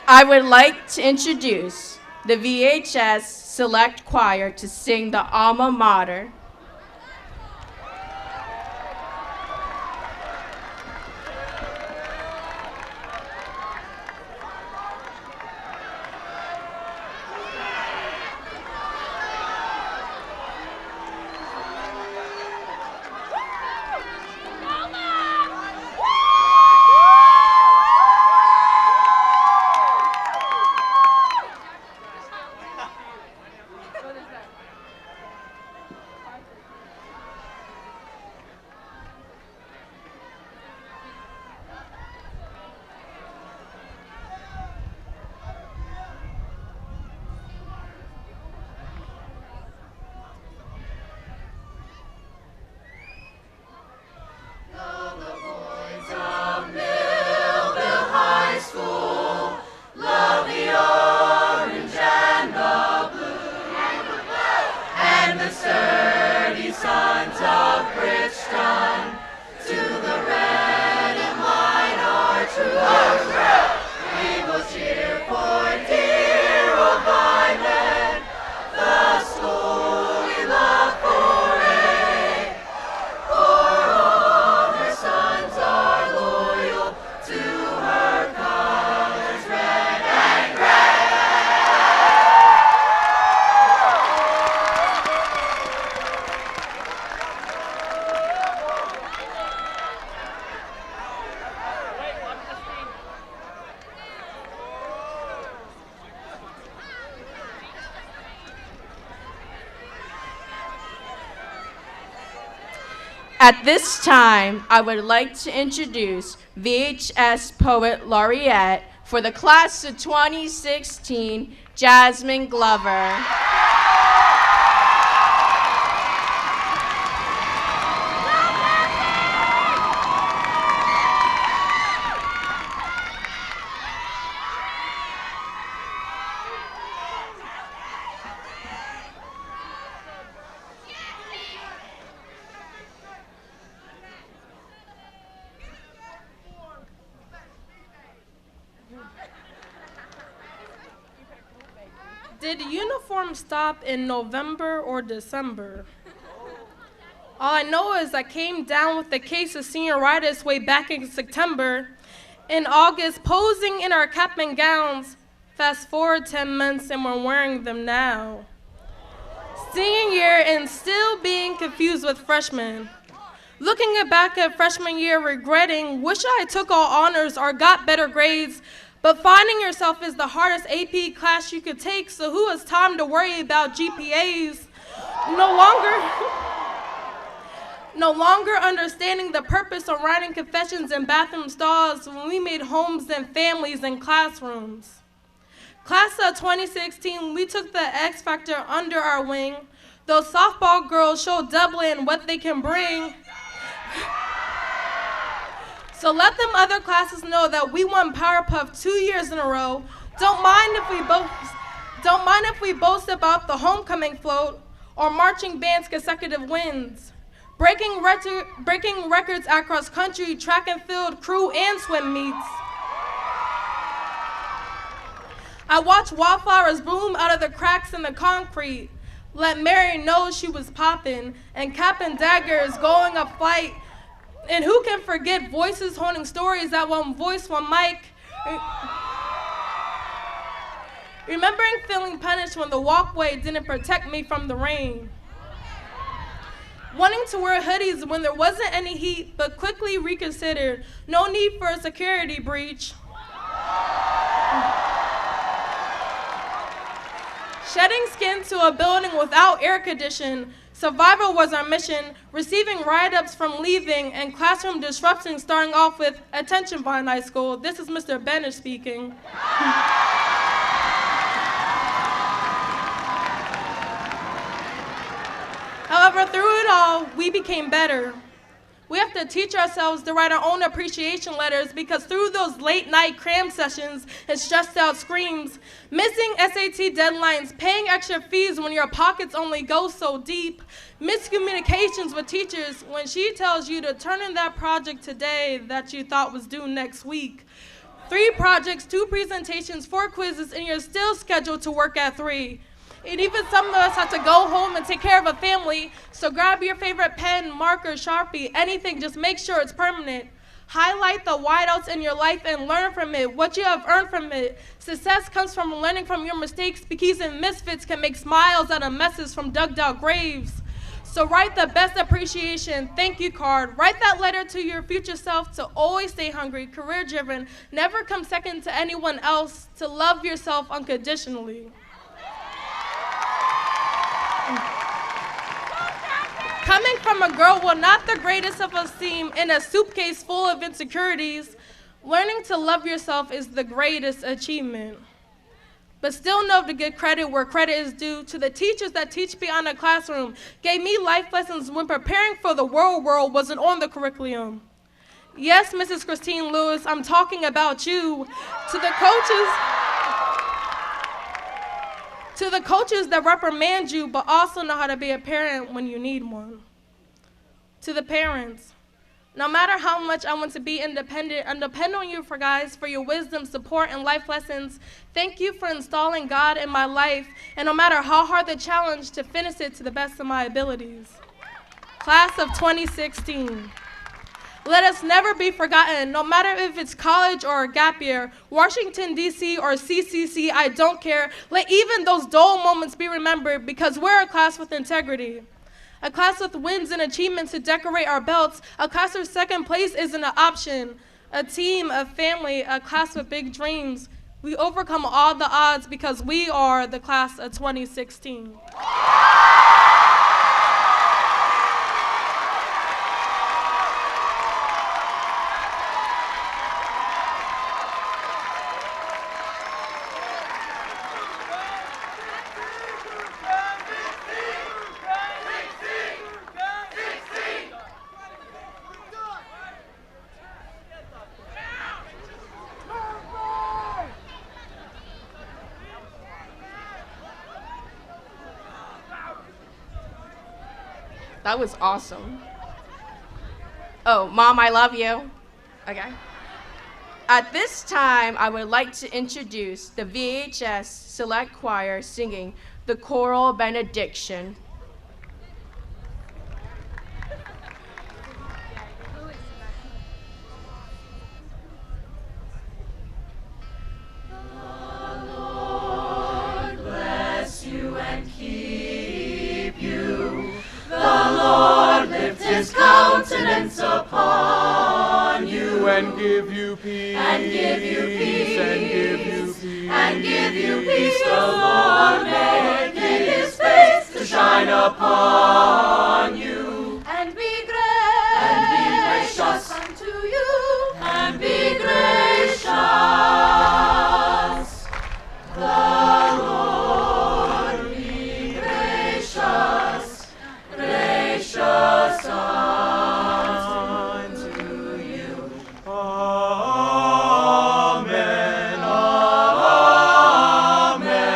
I would like to introduce the VHS Select Choir to sing the Alma Mater. At this time, I would like to introduce VHS Poet Laureate for the class of 2016, Jasmine Glover. Did uniform stop in November or December? All I know is I came down with a case of senioritis way back in September. In August, posing in our cap and gowns. Fast forward 10 months and we're wearing them now. Senior year and still being confused with freshmen. Looking back at freshman year, regretting, wish I took all honors or got better grades. But finding yourself is the hardest AP class you could take, so who has time to worry about GPAs? No longer understanding the purpose of writing confessions in bathroom stalls when we made homes and families in classrooms. Class of 2016, we took the X Factor under our wing. Those softball girls showed Dublin what they can bring. So let them other classes know that we won Powerpuff 2 years in a row. Don't mind if we boast about the homecoming float or marching band's consecutive wins. Breaking records at cross country, track and field, crew, and swim meets. I watched wildflowers bloom out of the cracks in the concrete. Let Mary know she was poppin', and cap and daggers going up flight. And who can forget voices holding stories at one voice, one mic? Remembering feeling punished when the walkway didn't protect me from the rain. Wanting to wear hoodies when there wasn't any heat, but quickly reconsidered, no need for a security breach. Shedding skin to a building without air condition. Survival was our mission, receiving write-ups from leaving and classroom disruption starting off with, attention Vine High School, this is Mr. Bennett speaking. However, through it all, we became better. We have to teach ourselves to write our own appreciation letters because through those late night cram sessions and stressed out screams, missing SAT deadlines, paying extra fees when your pockets only go so deep, miscommunications with teachers when she tells you to turn in that project today that you thought was due next week, 3 projects, 2 presentations, 4 quizzes, and you're still scheduled to work at 3. And even some of us have to go home and take care of a family, so grab your favorite pen, marker, Sharpie, anything, just make sure it's permanent. Highlight the whiteouts in your life and learn from it, what you have earned from it. Success comes from learning from your mistakes, because even misfits can make smiles out of messes from dug out graves. So write the best appreciation thank you card. Write that letter to your future self to always stay hungry, career driven, never come second to anyone else, to love yourself unconditionally. Coming from a girl with not the greatest of esteem in a suitcase full of insecurities, learning to love yourself is the greatest achievement. But still know to give credit where credit is due to the teachers that teach beyond the classroom, gave me life lessons when preparing for the world wasn't on the curriculum. Yes, Mrs. Christine Lewis, I'm talking about you. To the coaches that reprimand you, but also know how to be a parent when you need one. To the parents, no matter how much I want to be independent, I depend on you for your wisdom, support, and life lessons. Thank you for installing God in my life, and no matter how hard the challenge, to finish it to the best of my abilities. Class of 2016. Let us never be forgotten, no matter if it's college or a gap year, Washington, D.C. or CCC, I don't care. Let even those dull moments be remembered, because we're a class with integrity. A class with wins and achievements to decorate our belts. A class where second place isn't an option. A team, a family, a class with big dreams. We overcome all the odds because we are the class of 2016. That was awesome. Oh, Mom, I love you. Okay. At this time, I would like to introduce the VHS Select Choir singing the choral benediction. His countenance upon you and give you peace, and give you peace, and give you peace, and give you peace. The Lord make his face to shine upon you, and be gracious unto you, and be gracious. The Lord be gracious, gracious unto you. Amen, amen, amen,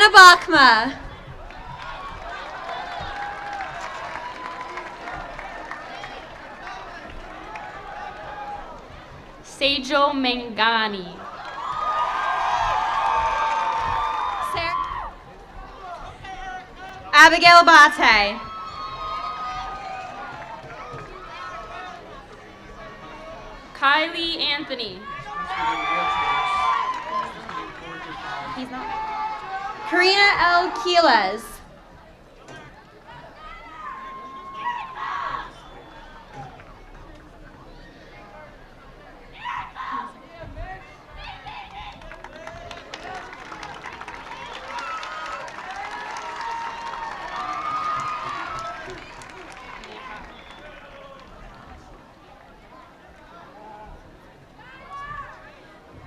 Hannah Bachma. Sejal Mangani. Abigail Abate. Kylie Anthony. He's not. Karina L. Quiles.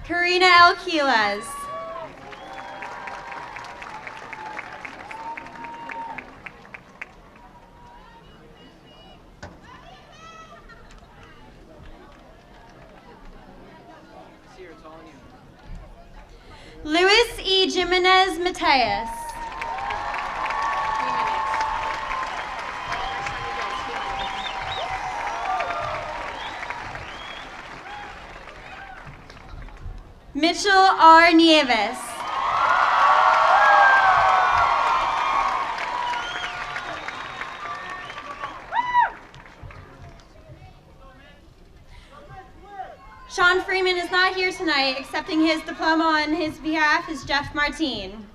Karina L. Quiles. Luis E. Jimenez Mateus. Mitchell R. Nieves. Sean Freeman is not here tonight. Accepting his diploma on his behalf is Jeff Martine.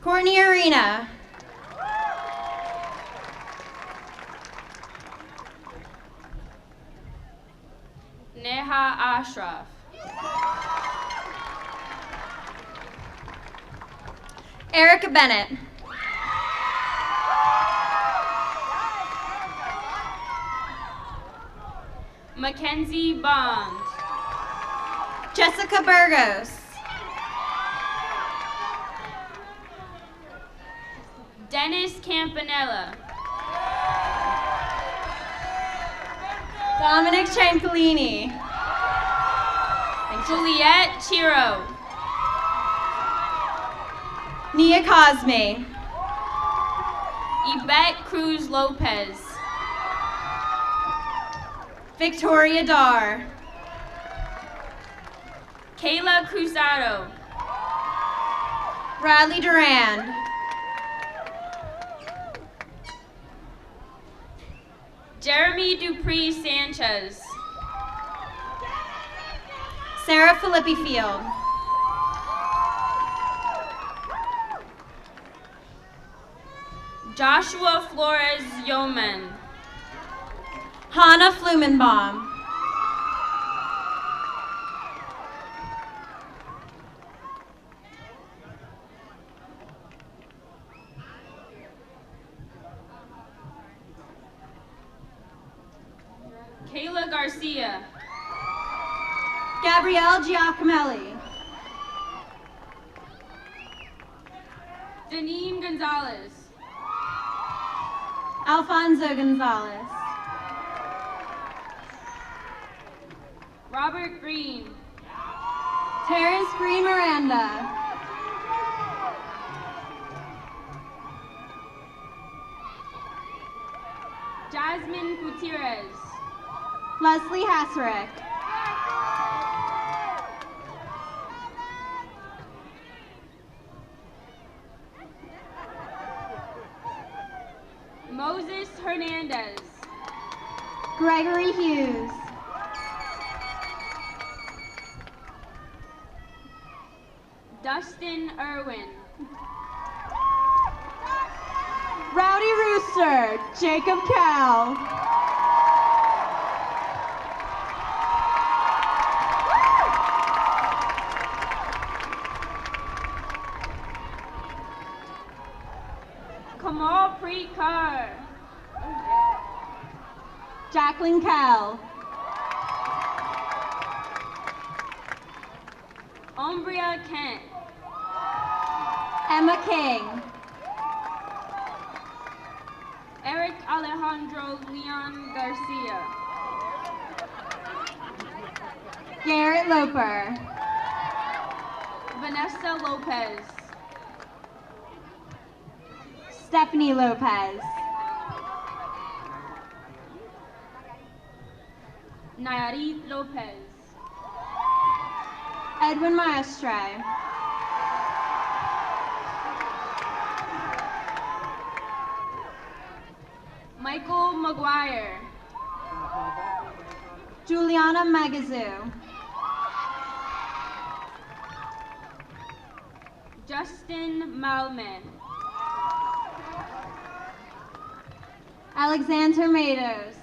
Courtney Arena. Neha Ashraf. Erica Bennett. Mackenzie Bond. Jessica Burgos. Dennis Campanella. Dominic Ciampolini. Juliette Chiro. Nia Cosme. Yvette Cruz Lopez. Victoria Dar. Kayla Cruzado. Radley Durand. Jeremy Dupree Sanchez. Sarah Filippi Field. Joshua Flores Yeoman. Hannah Flumenbaum. Kayla Garcia. Gabrielle Giacomelli. Deneen Gonzalez. Alfonso Gonzalez. Robert Green. Terrence Green Miranda. Jasmine Gutierrez. Leslie Hasrick. Moses Hernandez. Gregory Hughes. Dustin Irwin. Rowdy Rooster. Jacob Cal. Kamal Preet Kaur. Jacqueline Cal. Umbria Kent. Emma King. Eric Alejandro Leon Garcia. Garrett Loper. Vanessa Lopez. Stephanie Lopez. Nayarit Lopez. Edwin Maestre. Michael McGuire. Juliana Magazoo. Justin Malman. Alexander Matos.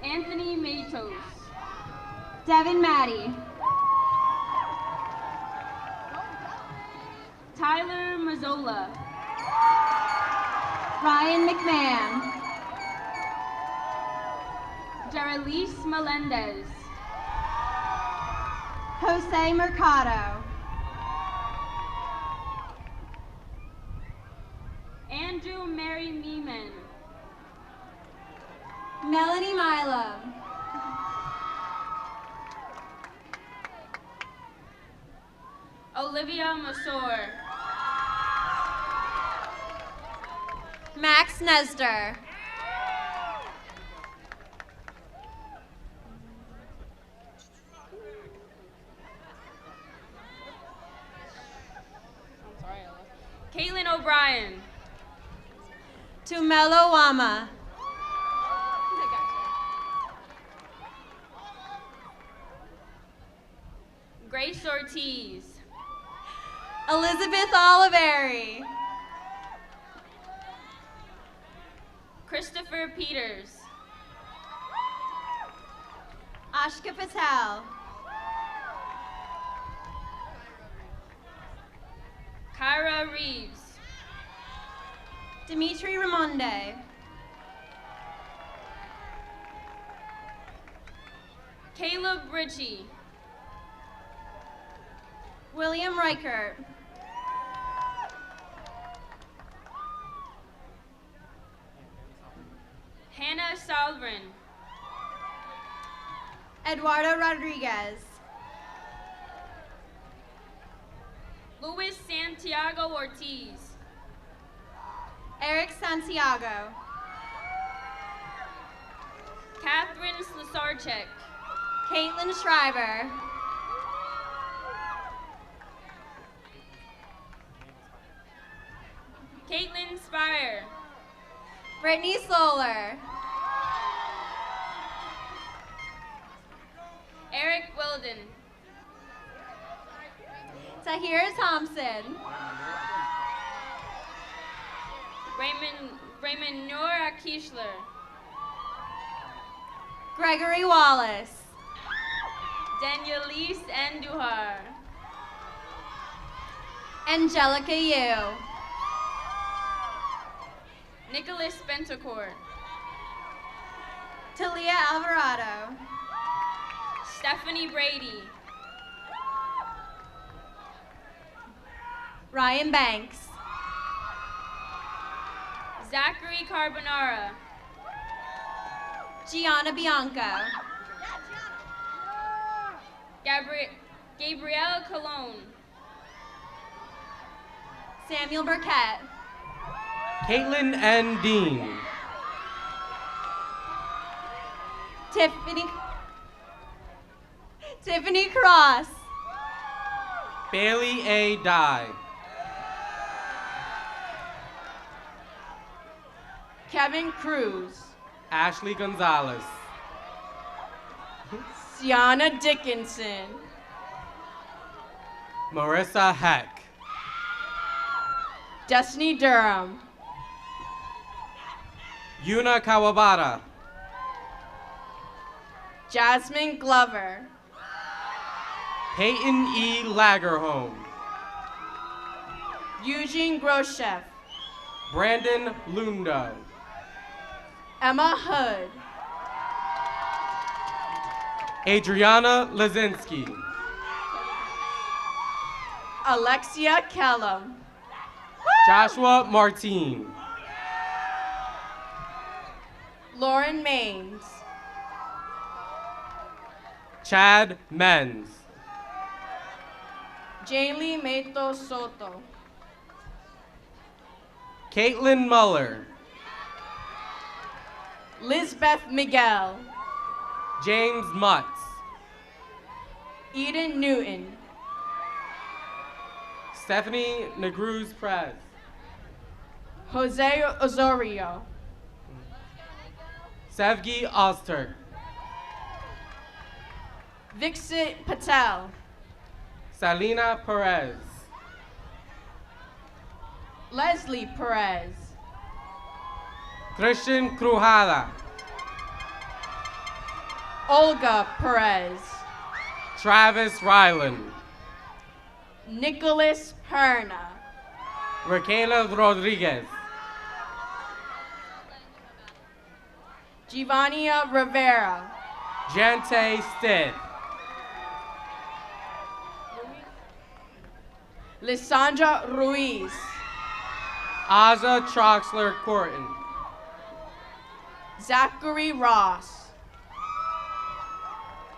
Anthony Matos. Devin Maddie. Tyler Mazzola. Ryan McMahon. Jerelise Melendez. Jose Mercado. Andrew Mary Meeman. Melanie Milo. Olivia Masor. Max Nestor. Caitlin O'Brien. Tumelo Wama. Grace Ortiz. Elizabeth Oliveri. Christopher Peters. Ashka Patel. Kyra Reeves. Dimitri Ramonde. Caleb Ritchie. William Reichert. Hannah Salvin. Eduardo Rodriguez. Luis Santiago Ortiz. Eric Santiago. Catherine Slasarchek. Caitlin Schreiber. Caitlin Spire. Brittany Solar. Eric Wilden. Tahira Thompson. Raymond Nora Kieshler. Gregory Wallace. Danielise Andujar. Angelica Yu. Nicholas Bentecourt. Talia Alvarado. Stephanie Brady. Ryan Banks. Zachary Carbonara. Gianna Bianco. Gabrielle Colon. Samuel Burkett. Caitlin N. Dean. Tiffany Cross. Bailey A. Dye. Kevin Cruz. Ashley Gonzalez. Sienna Dickinson. Marissa Heck. Destiny Durham. Yuna Kawabata. Jasmine Glover. Peyton E. Lagerholm. Eugene Groshev. Brandon Lundo. Emma Hood. Adriana Lazinski. Alexia Kellum. Joshua Martin. Lauren Maines. Chad Menz. Jaylee Mato Soto. Caitlin Muller. Lisbeth Miguel. James Mutz. Eden Newton. Stephanie Negruz Prez. Jose Osorio. Sevgi Ozturk. Vixit Patel. Salina Perez. Leslie Perez. Christian Crujada. Olga Perez. Travis Ryland. Nicholas Perna. Raquel Rodriguez. Giovannia Rivera. Jante Stitt. Lissandra Ruiz. Aza Troxler Corton. Zachary Ross.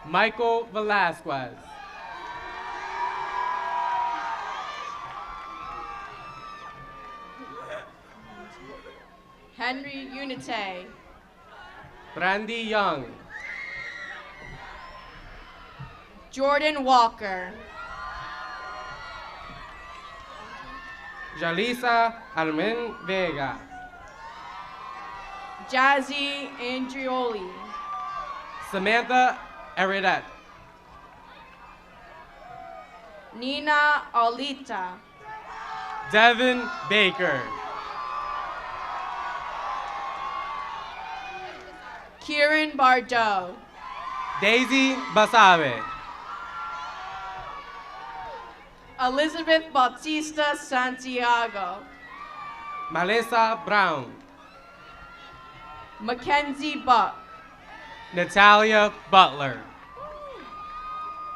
Michael Velasquez. Henry Unite. Brandy Young. Jordan Walker. Jalisa Almin Vega. Jazzy Andrioli. Samantha Eridet. Nina Alita. Devin Baker. Kieran Bardot. Daisy Basabe. Elizabeth Bautista Santiago. Melissa Brown. Mackenzie Buck. Natalia Butler.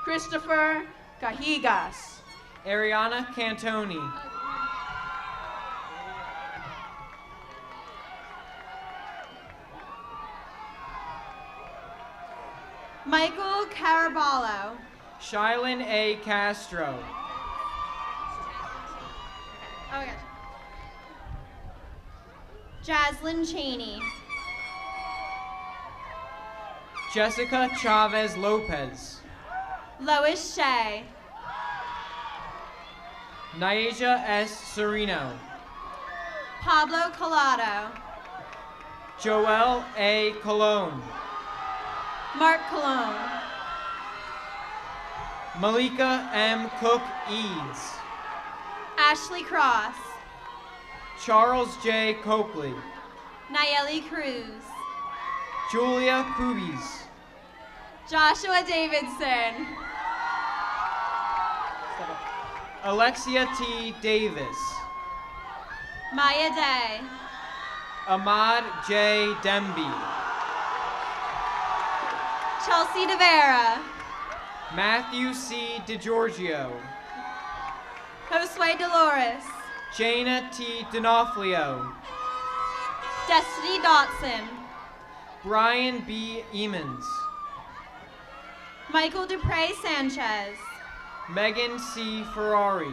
Christopher Cajigas. Ariana Cantoni. Michael Caraballo. Shylin A. Castro. Oh, gosh. Jaslyn Cheney. Jessica Chavez Lopez. Lois Shea. Naija S. Sereno. Pablo Collado. Joel A. Colon. Mark Cologne. Malika M. Cook Eads. Ashley Cross. Charles J. Coakley. Nayeli Cruz. Julia Kubies. Joshua Davidson. Alexia T. Davis. Maya Day. Ahmad J. Demby. Chelsea DeVera. Matthew C. DeGiorgio. Josue Dolores. Jana T. D'Onofrio. Destiny Dotson. Brian B. Emons. Michael Dupre Sanchez. Megan C. Ferrari.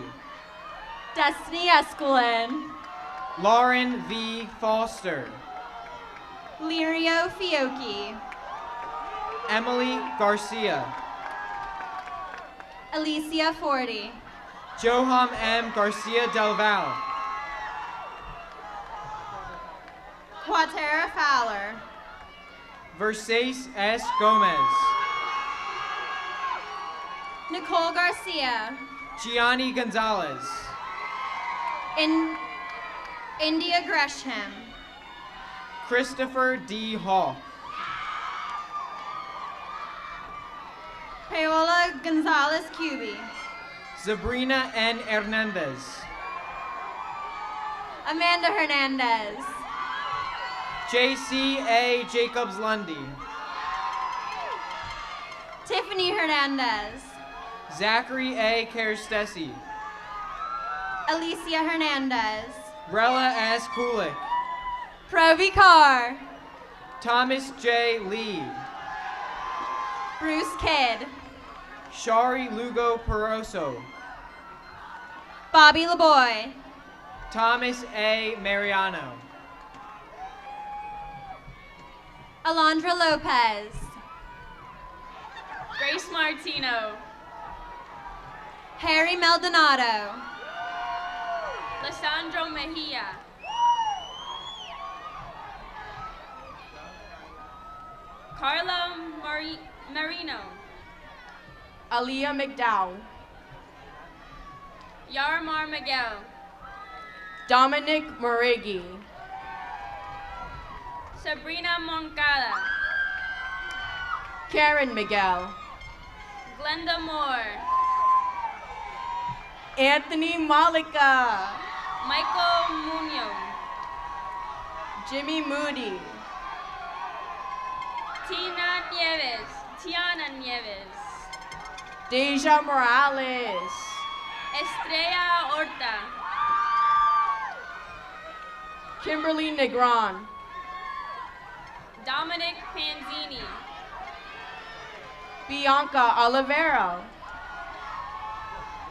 Destiny Escalin. Lauren V. Foster. Lirio Fiocchi. Emily Garcia. Alicia Forty. Joham M. Garcia Del Val. Quatera Fowler. Versace S. Gomez. Nicole Garcia. Gianni Gonzalez. India Gresham. Christopher D. Hawk. Paola Gonzalez Cuby. Sabrina N. Hernandez. Amanda Hernandez. J.C. A. Jacobs Lundy. Tiffany Hernandez. Zachary A. Kerstesi. Alicia Hernandez. Rella S. Kulik. Provi Carr. Thomas J. Lee. Bruce Kidd. Shari Lugo Peroso. Bobby LeBoy. Thomas A. Mariano. Alondra Lopez. Grace Martino. Harry Maldonado. Lissandro Mejia. Carla Marino. Aaliyah McDowell. Yarmar Miguel. Dominic Morigi. Sabrina Moncada. Karen Miguel. Glenda Moore. Anthony Malika. Michael Munoz. Jimmy Moody. Tiana Nieves. Deja Morales. Estrella Horta. Kimberly Negron. Dominic Panzini. Bianca Olivero.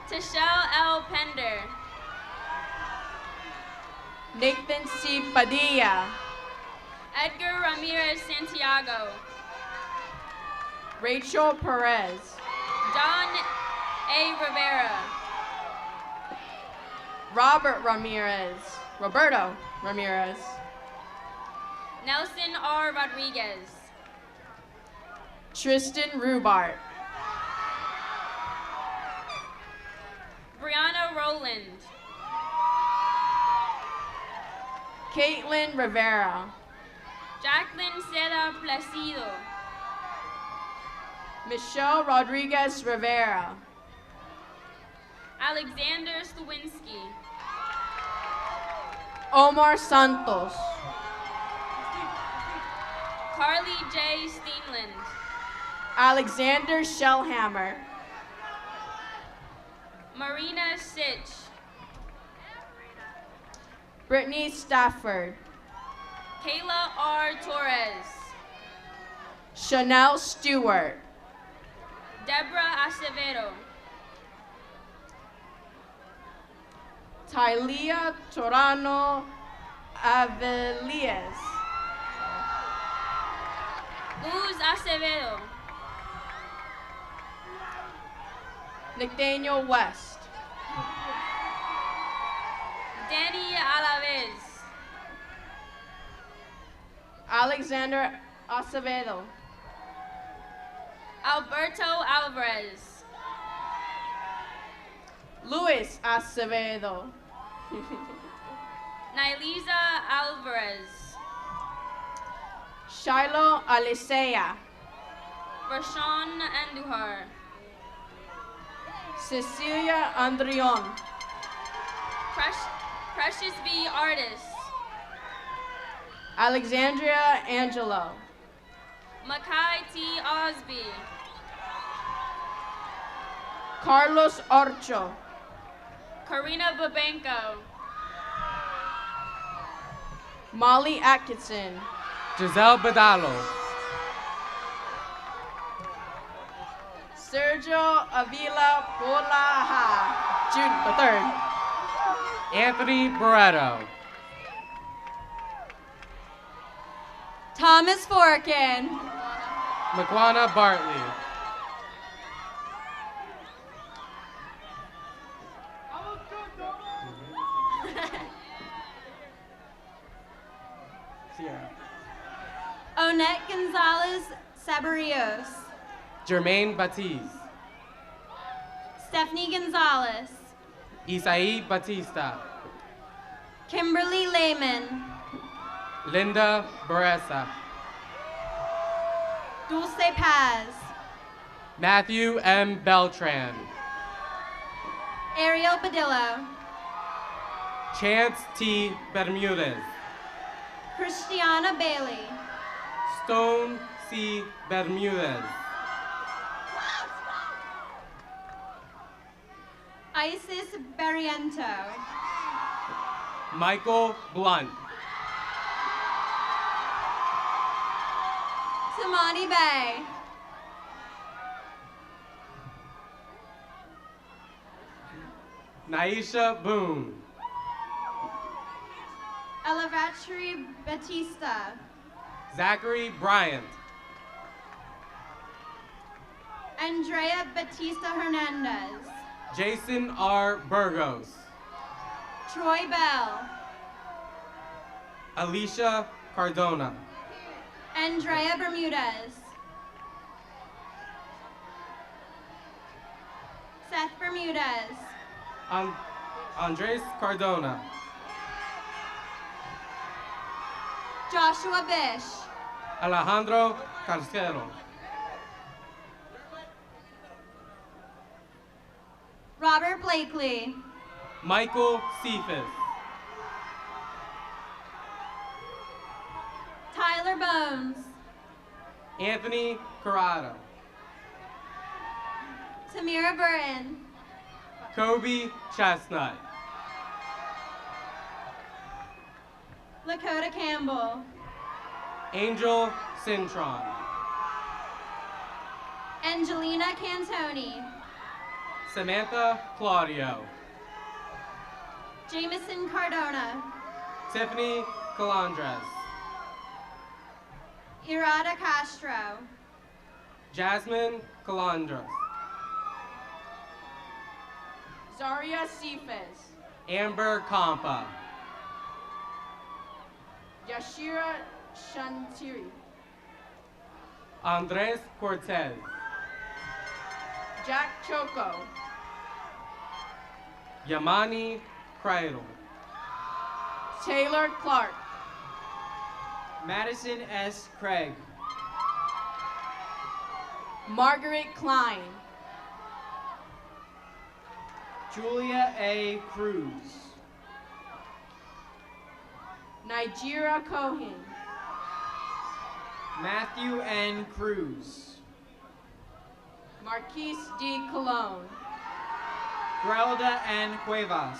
Tashelle L. Pender. Nathan C. Padilla. Edgar Ramirez Santiago. Rachel Perez. Don A. Rivera. Roberto Ramirez. Nelson R. Rodriguez. Tristan Rubart. Brianna Rowland. Caitlin Rivera. Jacqueline Seda Placido. Michelle Rodriguez Rivera. Alexander Slawinski. Omar Santos. Carly J. Steenland. Alexander Shellhammer. Marina Sitch. Brittany Stafford. Kayla R. Torres. Chanel Stewart. Deborah Acevedo. Tylia Torano Avelias. Luz Acevedo. Nathaniel West. Danny Alaves. Alexander Acevedo. Alberto Alvarez. Luis Acevedo. Nailiza Alvarez. Shiloh Alicea. Rashawn Andujar. Cecilia Andrion. Precious V. Artist. Alexandria Angelo. Makai T. Osby. Carlos Orcho. Karina Babenko. Molly Atkinson. Giselle Badalo. Sergio Avila Polaha, June the 3rd. Anthony Barretto. Thomas Forkin. McWana Bartley. Sierra. Onette Gonzalez Sabarrios. Jermaine Batiz. Stephanie Gonzalez. Isai Batista. Kimberly Lehman. Linda Baressa. Dulce Paz. Matthew M. Beltran. Ariel Badillo. Chance T. Bermudez. Christiana Bailey. Stone C. Bermudez. Isis Barriento. Michael Blunt. Tamani Bay. Naisha Boone. Elevatri Batista. Zachary Bryant. Andrea Batista Hernandez. Jason R. Burgos. Troy Bell. Alicia Cardona. Andrea Bermudez. Seth Bermudez. Andres Cardona. Joshua Bish. Alejandro Carcero. Robert Blakely. Michael Cephas. Tyler Bones. Anthony Corrado. Tamira Burton. Kobe Chestnut. Lakota Campbell. Angel Cintron. Angelina Cantoni. Samantha Claudio. Jameson Cardona. Tiffany Calandres. Irada Castro. Jasmine Calandres. Zaria Cephas. Amber Compa. Yashira Shantiri. Andres Cortez. Jack Choco. Yamani Cradle. Taylor Clark. Madison S. Craig. Margaret Klein. Julia A. Cruz. Nigeria Cohen. Matthew N. Cruz. Marquise D. Colon. Grelda N. Cuevas.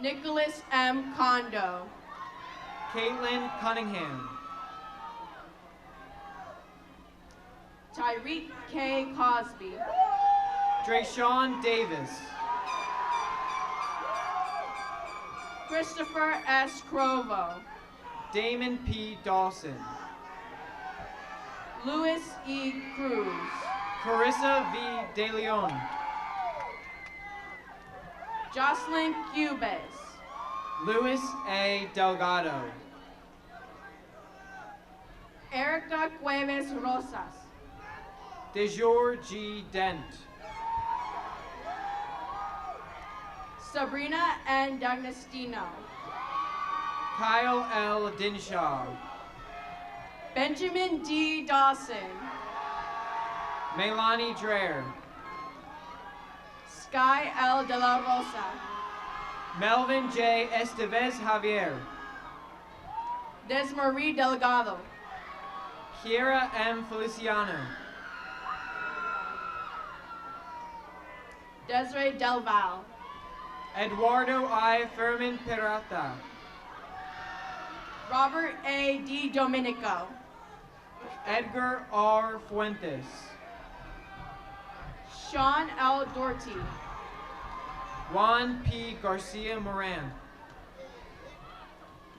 Nicholas M. Kondo. Caitlin Cunningham. Tyreek K. Cosby. Drayshawn Davis. Christopher S. Crovo. Damon P. Dawson. Louis E. Cruz. Carissa V. De Leon. Jocelyn Cubes. Luis A. Delgado. Erica Cuevas Rosas. Dejour G. Dent. Sabrina N. D'Agostino. Kyle L. Dinshaw. Benjamin D. Dawson. Melanie Dreher. Sky L. De La Rosa. Melvin J. Estevez Javier. Desmarie Delgado. Kiera M. Feliciano. Desiree Del Val. Eduardo I. Furman Peralta. Robert A. D. Domenico. Edgar R. Fuentes. Sean L. Doherty. Juan P. Garcia Moran.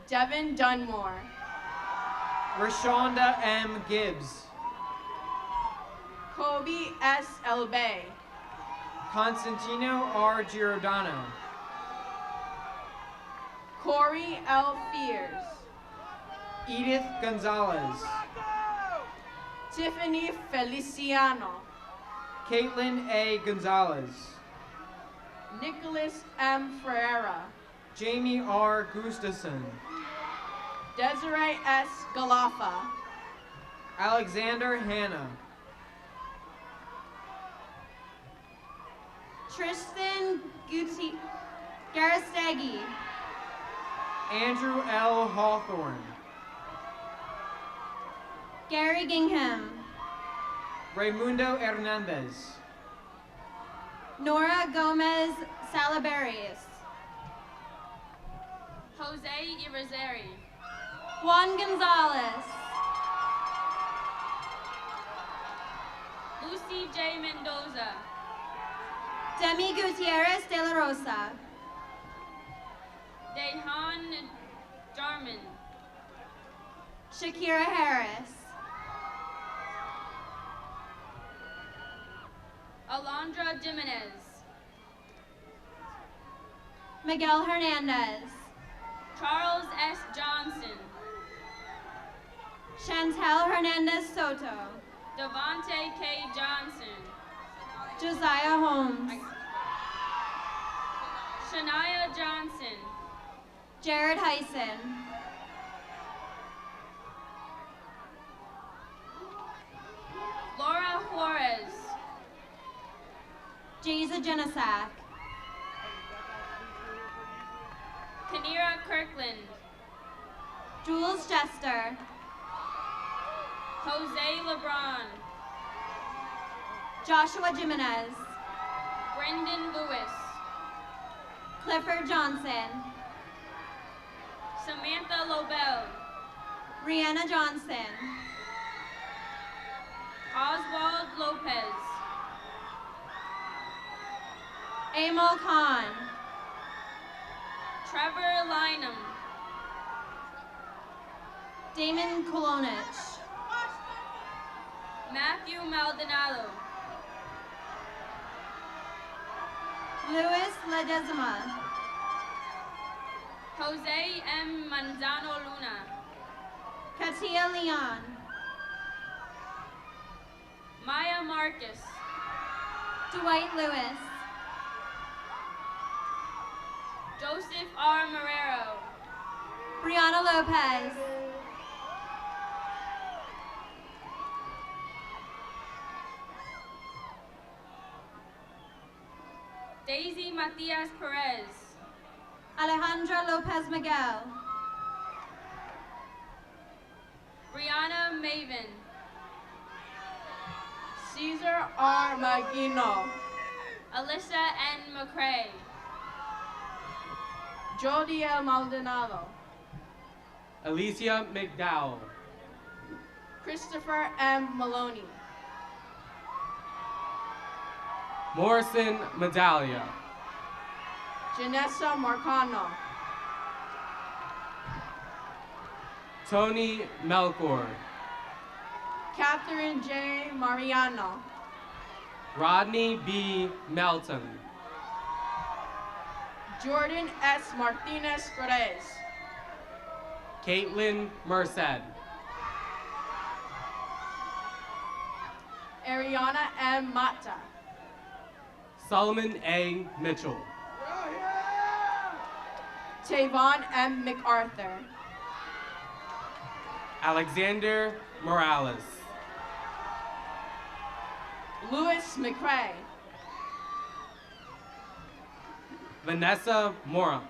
Devin Dunmore. Rashonda M. Gibbs. Kobe S. Elbay. Constantino R. Giordano. Corey L. Fears. Edith Gonzalez. Tiffany Feliciano. Caitlin A. Gonzalez. Nicholas M. Ferreira. Jamie R. Gustafson. Desiree S. Galafa. Alexander Hanna. Tristan Garastegi. Andrew L. Hawthorne. Gary Gingham. Raimundo Hernandez. Nora Gomez Salaberries. Jose Irizarry. Juan Gonzalez. Lucy J. Mendoza. Demi Gutierrez de la Rosa. Dehan Jarman. Shakira Harris. Alondra Jimenez. Miguel Hernandez. Charles S. Johnson. Chantel Hernandez Soto. Devontae K. Johnson. Josiah Holmes. Shania Johnson. Jared Heisen. Laura Juarez. Jaza Genesack. Kanira Kirkland. Jules Jester. Jose LeBron. Joshua Jimenez. Brendan Lewis. Clifford Johnson. Samantha Lobel. Rihanna Johnson. Oswald Lopez. Amol Khan. Trevor Lynham. Damon Kolonich. Matthew Maldonado. Luis Ledesma. Jose M. Manzano Luna. Katia Leon. Maya Marcus. Dwight Lewis. Joseph R. Marrero. Brianna Lopez. Daisy Matias Perez. Alejandra Lopez Miguel. Brianna Maven. Caesar R. Magino. Alyssa N. McCrae. Jodiel Maldonado. Alicia McDowell. Christopher M. Maloney. Morrison Medallia. Janessa Marcano. Tony Melkor. Catherine J. Mariano. Rodney B. Melton. Jordan S. Martinez Perez. Caitlin Merced. Ariana M. Mata. Solomon A. Mitchell. Tavon M. MacArthur. Alexander Morales. Louis McCrae. Vanessa Mora.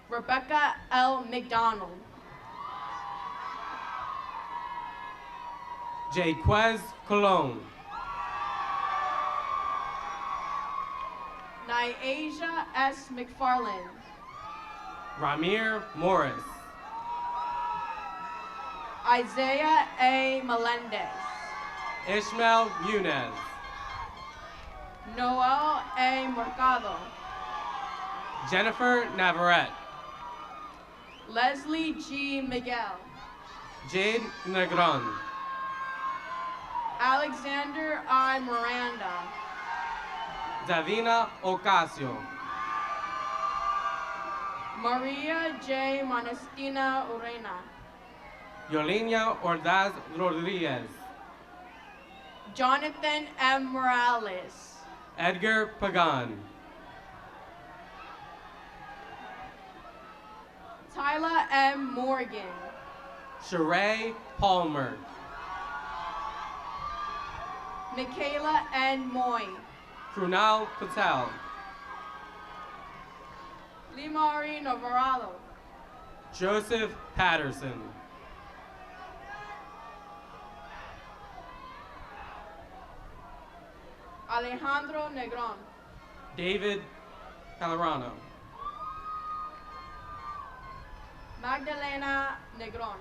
Rebecca L. McDonald. Jaquez Colon. Nyasia S. McFarland. Ramir Morris. Isaiah A. Melendez. Ishmael Munez. Noel A. Mercado. Jennifer Navarrete. Leslie G. Miguel. Jade Negron. Alexander I. Miranda. Davina Ocasio. Maria J. Monestina Urena. Yolinia Ordaz Rodriguez. Jonathan M. Morales. Edgar Pagan. Tyler M. Morgan. Sheree Palmer. Michaela N. Moy. Krunal Patel. Limari Navarro. Joseph Patterson. Alejandro Negron. David Calorano. Magdalena Negron.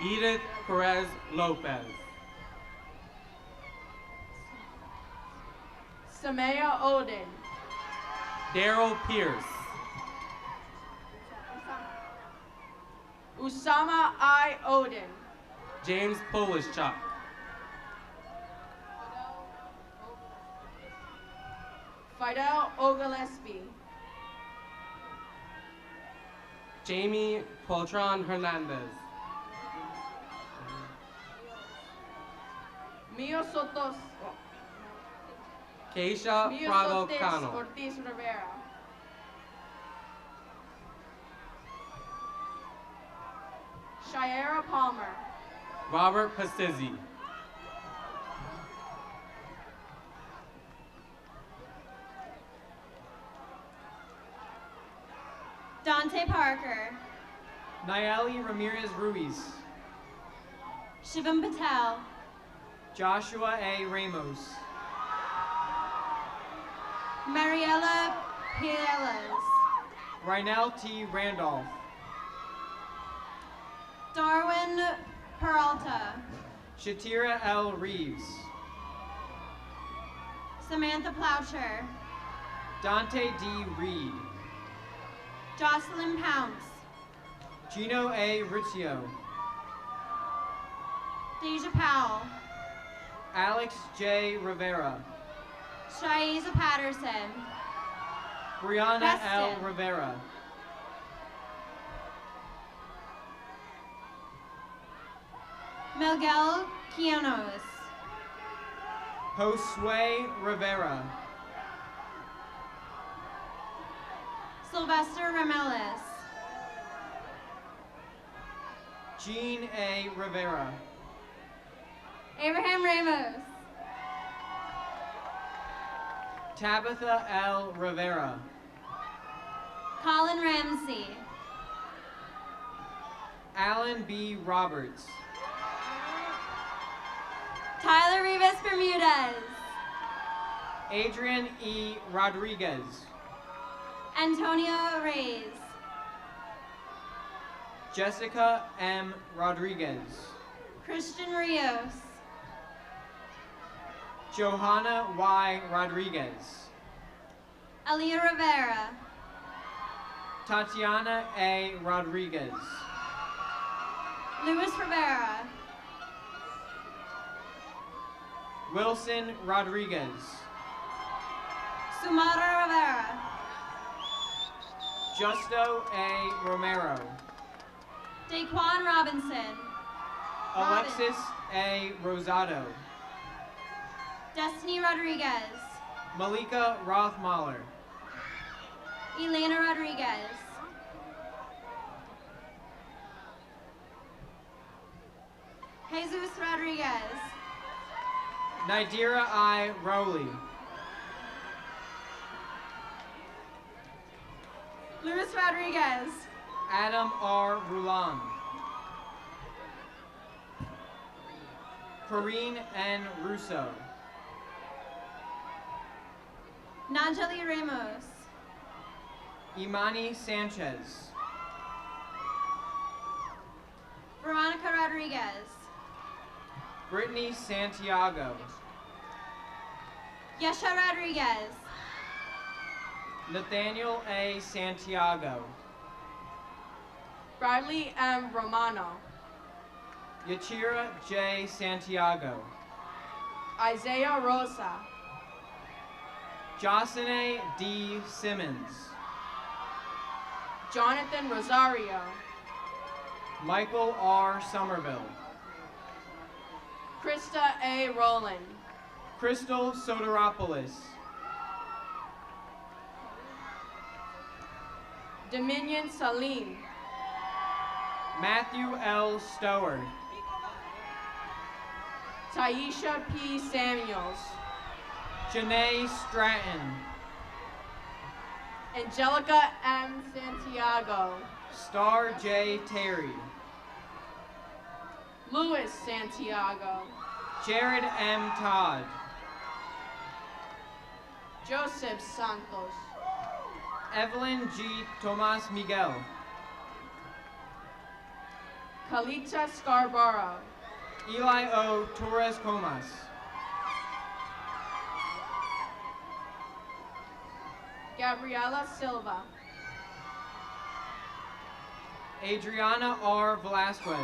Edith Perez Lopez. Samaya Odin. Daryl Pierce. Usama I. Odin. James Polishchuk. Fidel Ogilespi. Jamie Poltron Hernandez. Mio Sotos. Keisha Mio Prado Sotis Cano. Ortiz Rivera. Shayera Palmer. Robert Pastizzi. Dante Parker. Nayeli Ramirez Ruiz. Shivam Patel. Joshua A. Ramos. Mariela Piles. Rynell T. Randolph. Darwin Peralta. Shatira L. Reeves. Samantha Ploucher. Dante D. Reed. Jocelyn Pounce. Gino A. Riccio. Deja Powell. Alex J. Rivera. Shaiza Patterson. Brianna L. Weston. Rivera. Miguel Quianos. Josue Rivera. Sylvester Ramelis. Jean A. Rivera. Abraham Ramos. Tabitha L. Rivera. Colin Ramsey. Alan B. Roberts. Tyler Rivas Bermudez. Adrian E. Rodriguez. Antonio Reyes. Jessica M. Rodriguez. Christian Rios. Johanna Y. Rodriguez. Aliyah Rivera. Tatiana A. Rodriguez. Luis Rivera. Wilson Rodriguez. Sumara Rivera. Justo A. Romero. Daquan Robinson. Alexis A. Rosado. Destiny Rodriguez. Malika Rothmaller. Elena Rodriguez. Jesus Rodriguez. Nidira I. Rowley. Luis Rodriguez. Adam R. Roulan. Corrine N. Russo. Najali Ramos. Imani Sanchez. Veronica Rodriguez. Brittany Santiago. Yesha Rodriguez. Nathaniel A. Santiago. Bradley M. Romano. Yachira J. Santiago. Isaiah Rosa. Josine D. Simmons. Jonathan Rosario. Michael R. Somerville. Krista A. Rowland. Crystal Soteropoulos. Dominion Salim. Matthew L. Stower. Taisha P. Samuels. Janae Stratton. Angelica M. Santiago. Star J. Terry. Louis Santiago. Jared M. Todd. Joseph Santos. Evelyn G. Tomas Miguel. Kalita Scarborough. Eli O. Torres Comas. Gabriela Silva. Adriana R. Velasquez.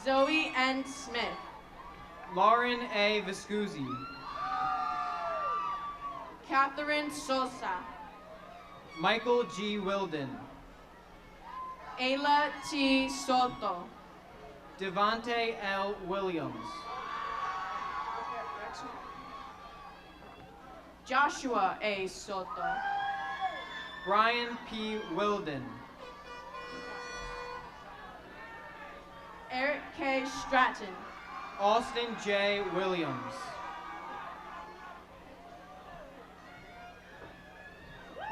Zoe N. Smith. Lauren A. Viscusi. Catherine Sosa. Michael G. Wilden. Ayla T. Soto. Devonte L. Williams. Joshua A. Soto. Brian P. Wilden. Eric K. Stratton. Austin J. Williams.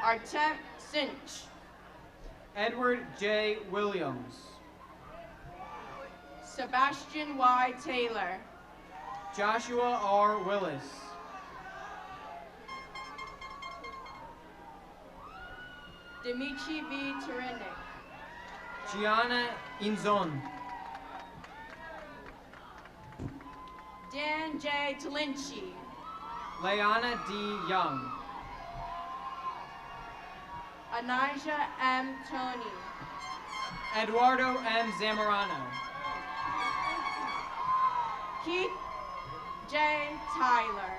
Artem Cinch. Edward J. Williams. Sebastian Y. Taylor. Joshua R. Willis. Dimitri V. Terenik. Gianna Inzon. Dan J. Talinci. Leanna D. Young. Anijah M. Tony. Eduardo M. Zamorano. Keith J. Tyler.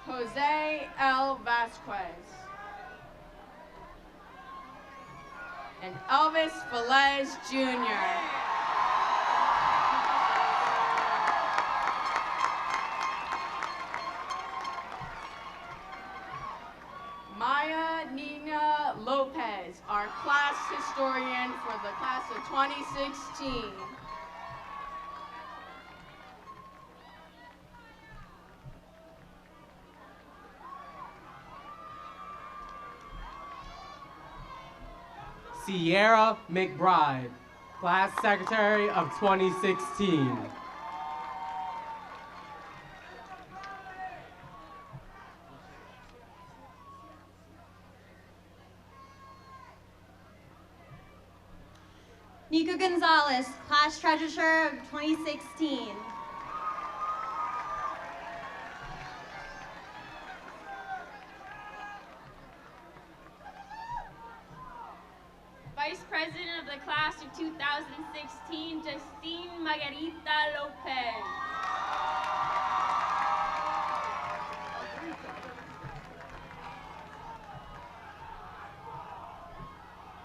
Jose L. Vasquez. And Elvis Velez Jr. Maya Nina Lopez, our class historian for the class of 2016. Sierra McBride, Class Secretary of 2016. Nico Gonzalez, Class Treasurer of 2016. Vice President of the Class of 2016, Justine Margarita Lopez.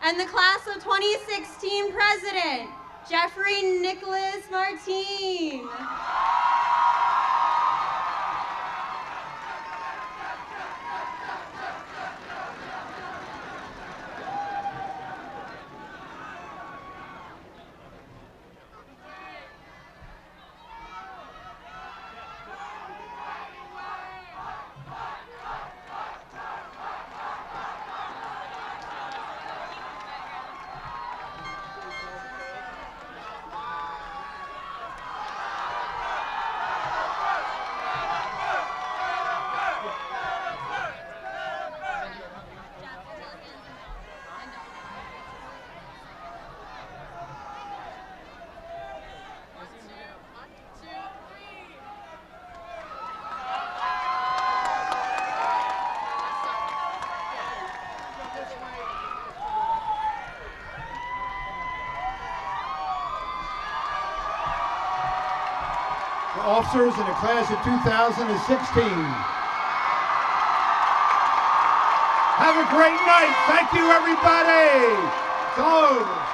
And the Class of 2016 President, Jeffrey Nicholas Martin. Officers in the class of 2016. Have a great night. Thank you, everybody. It's all over.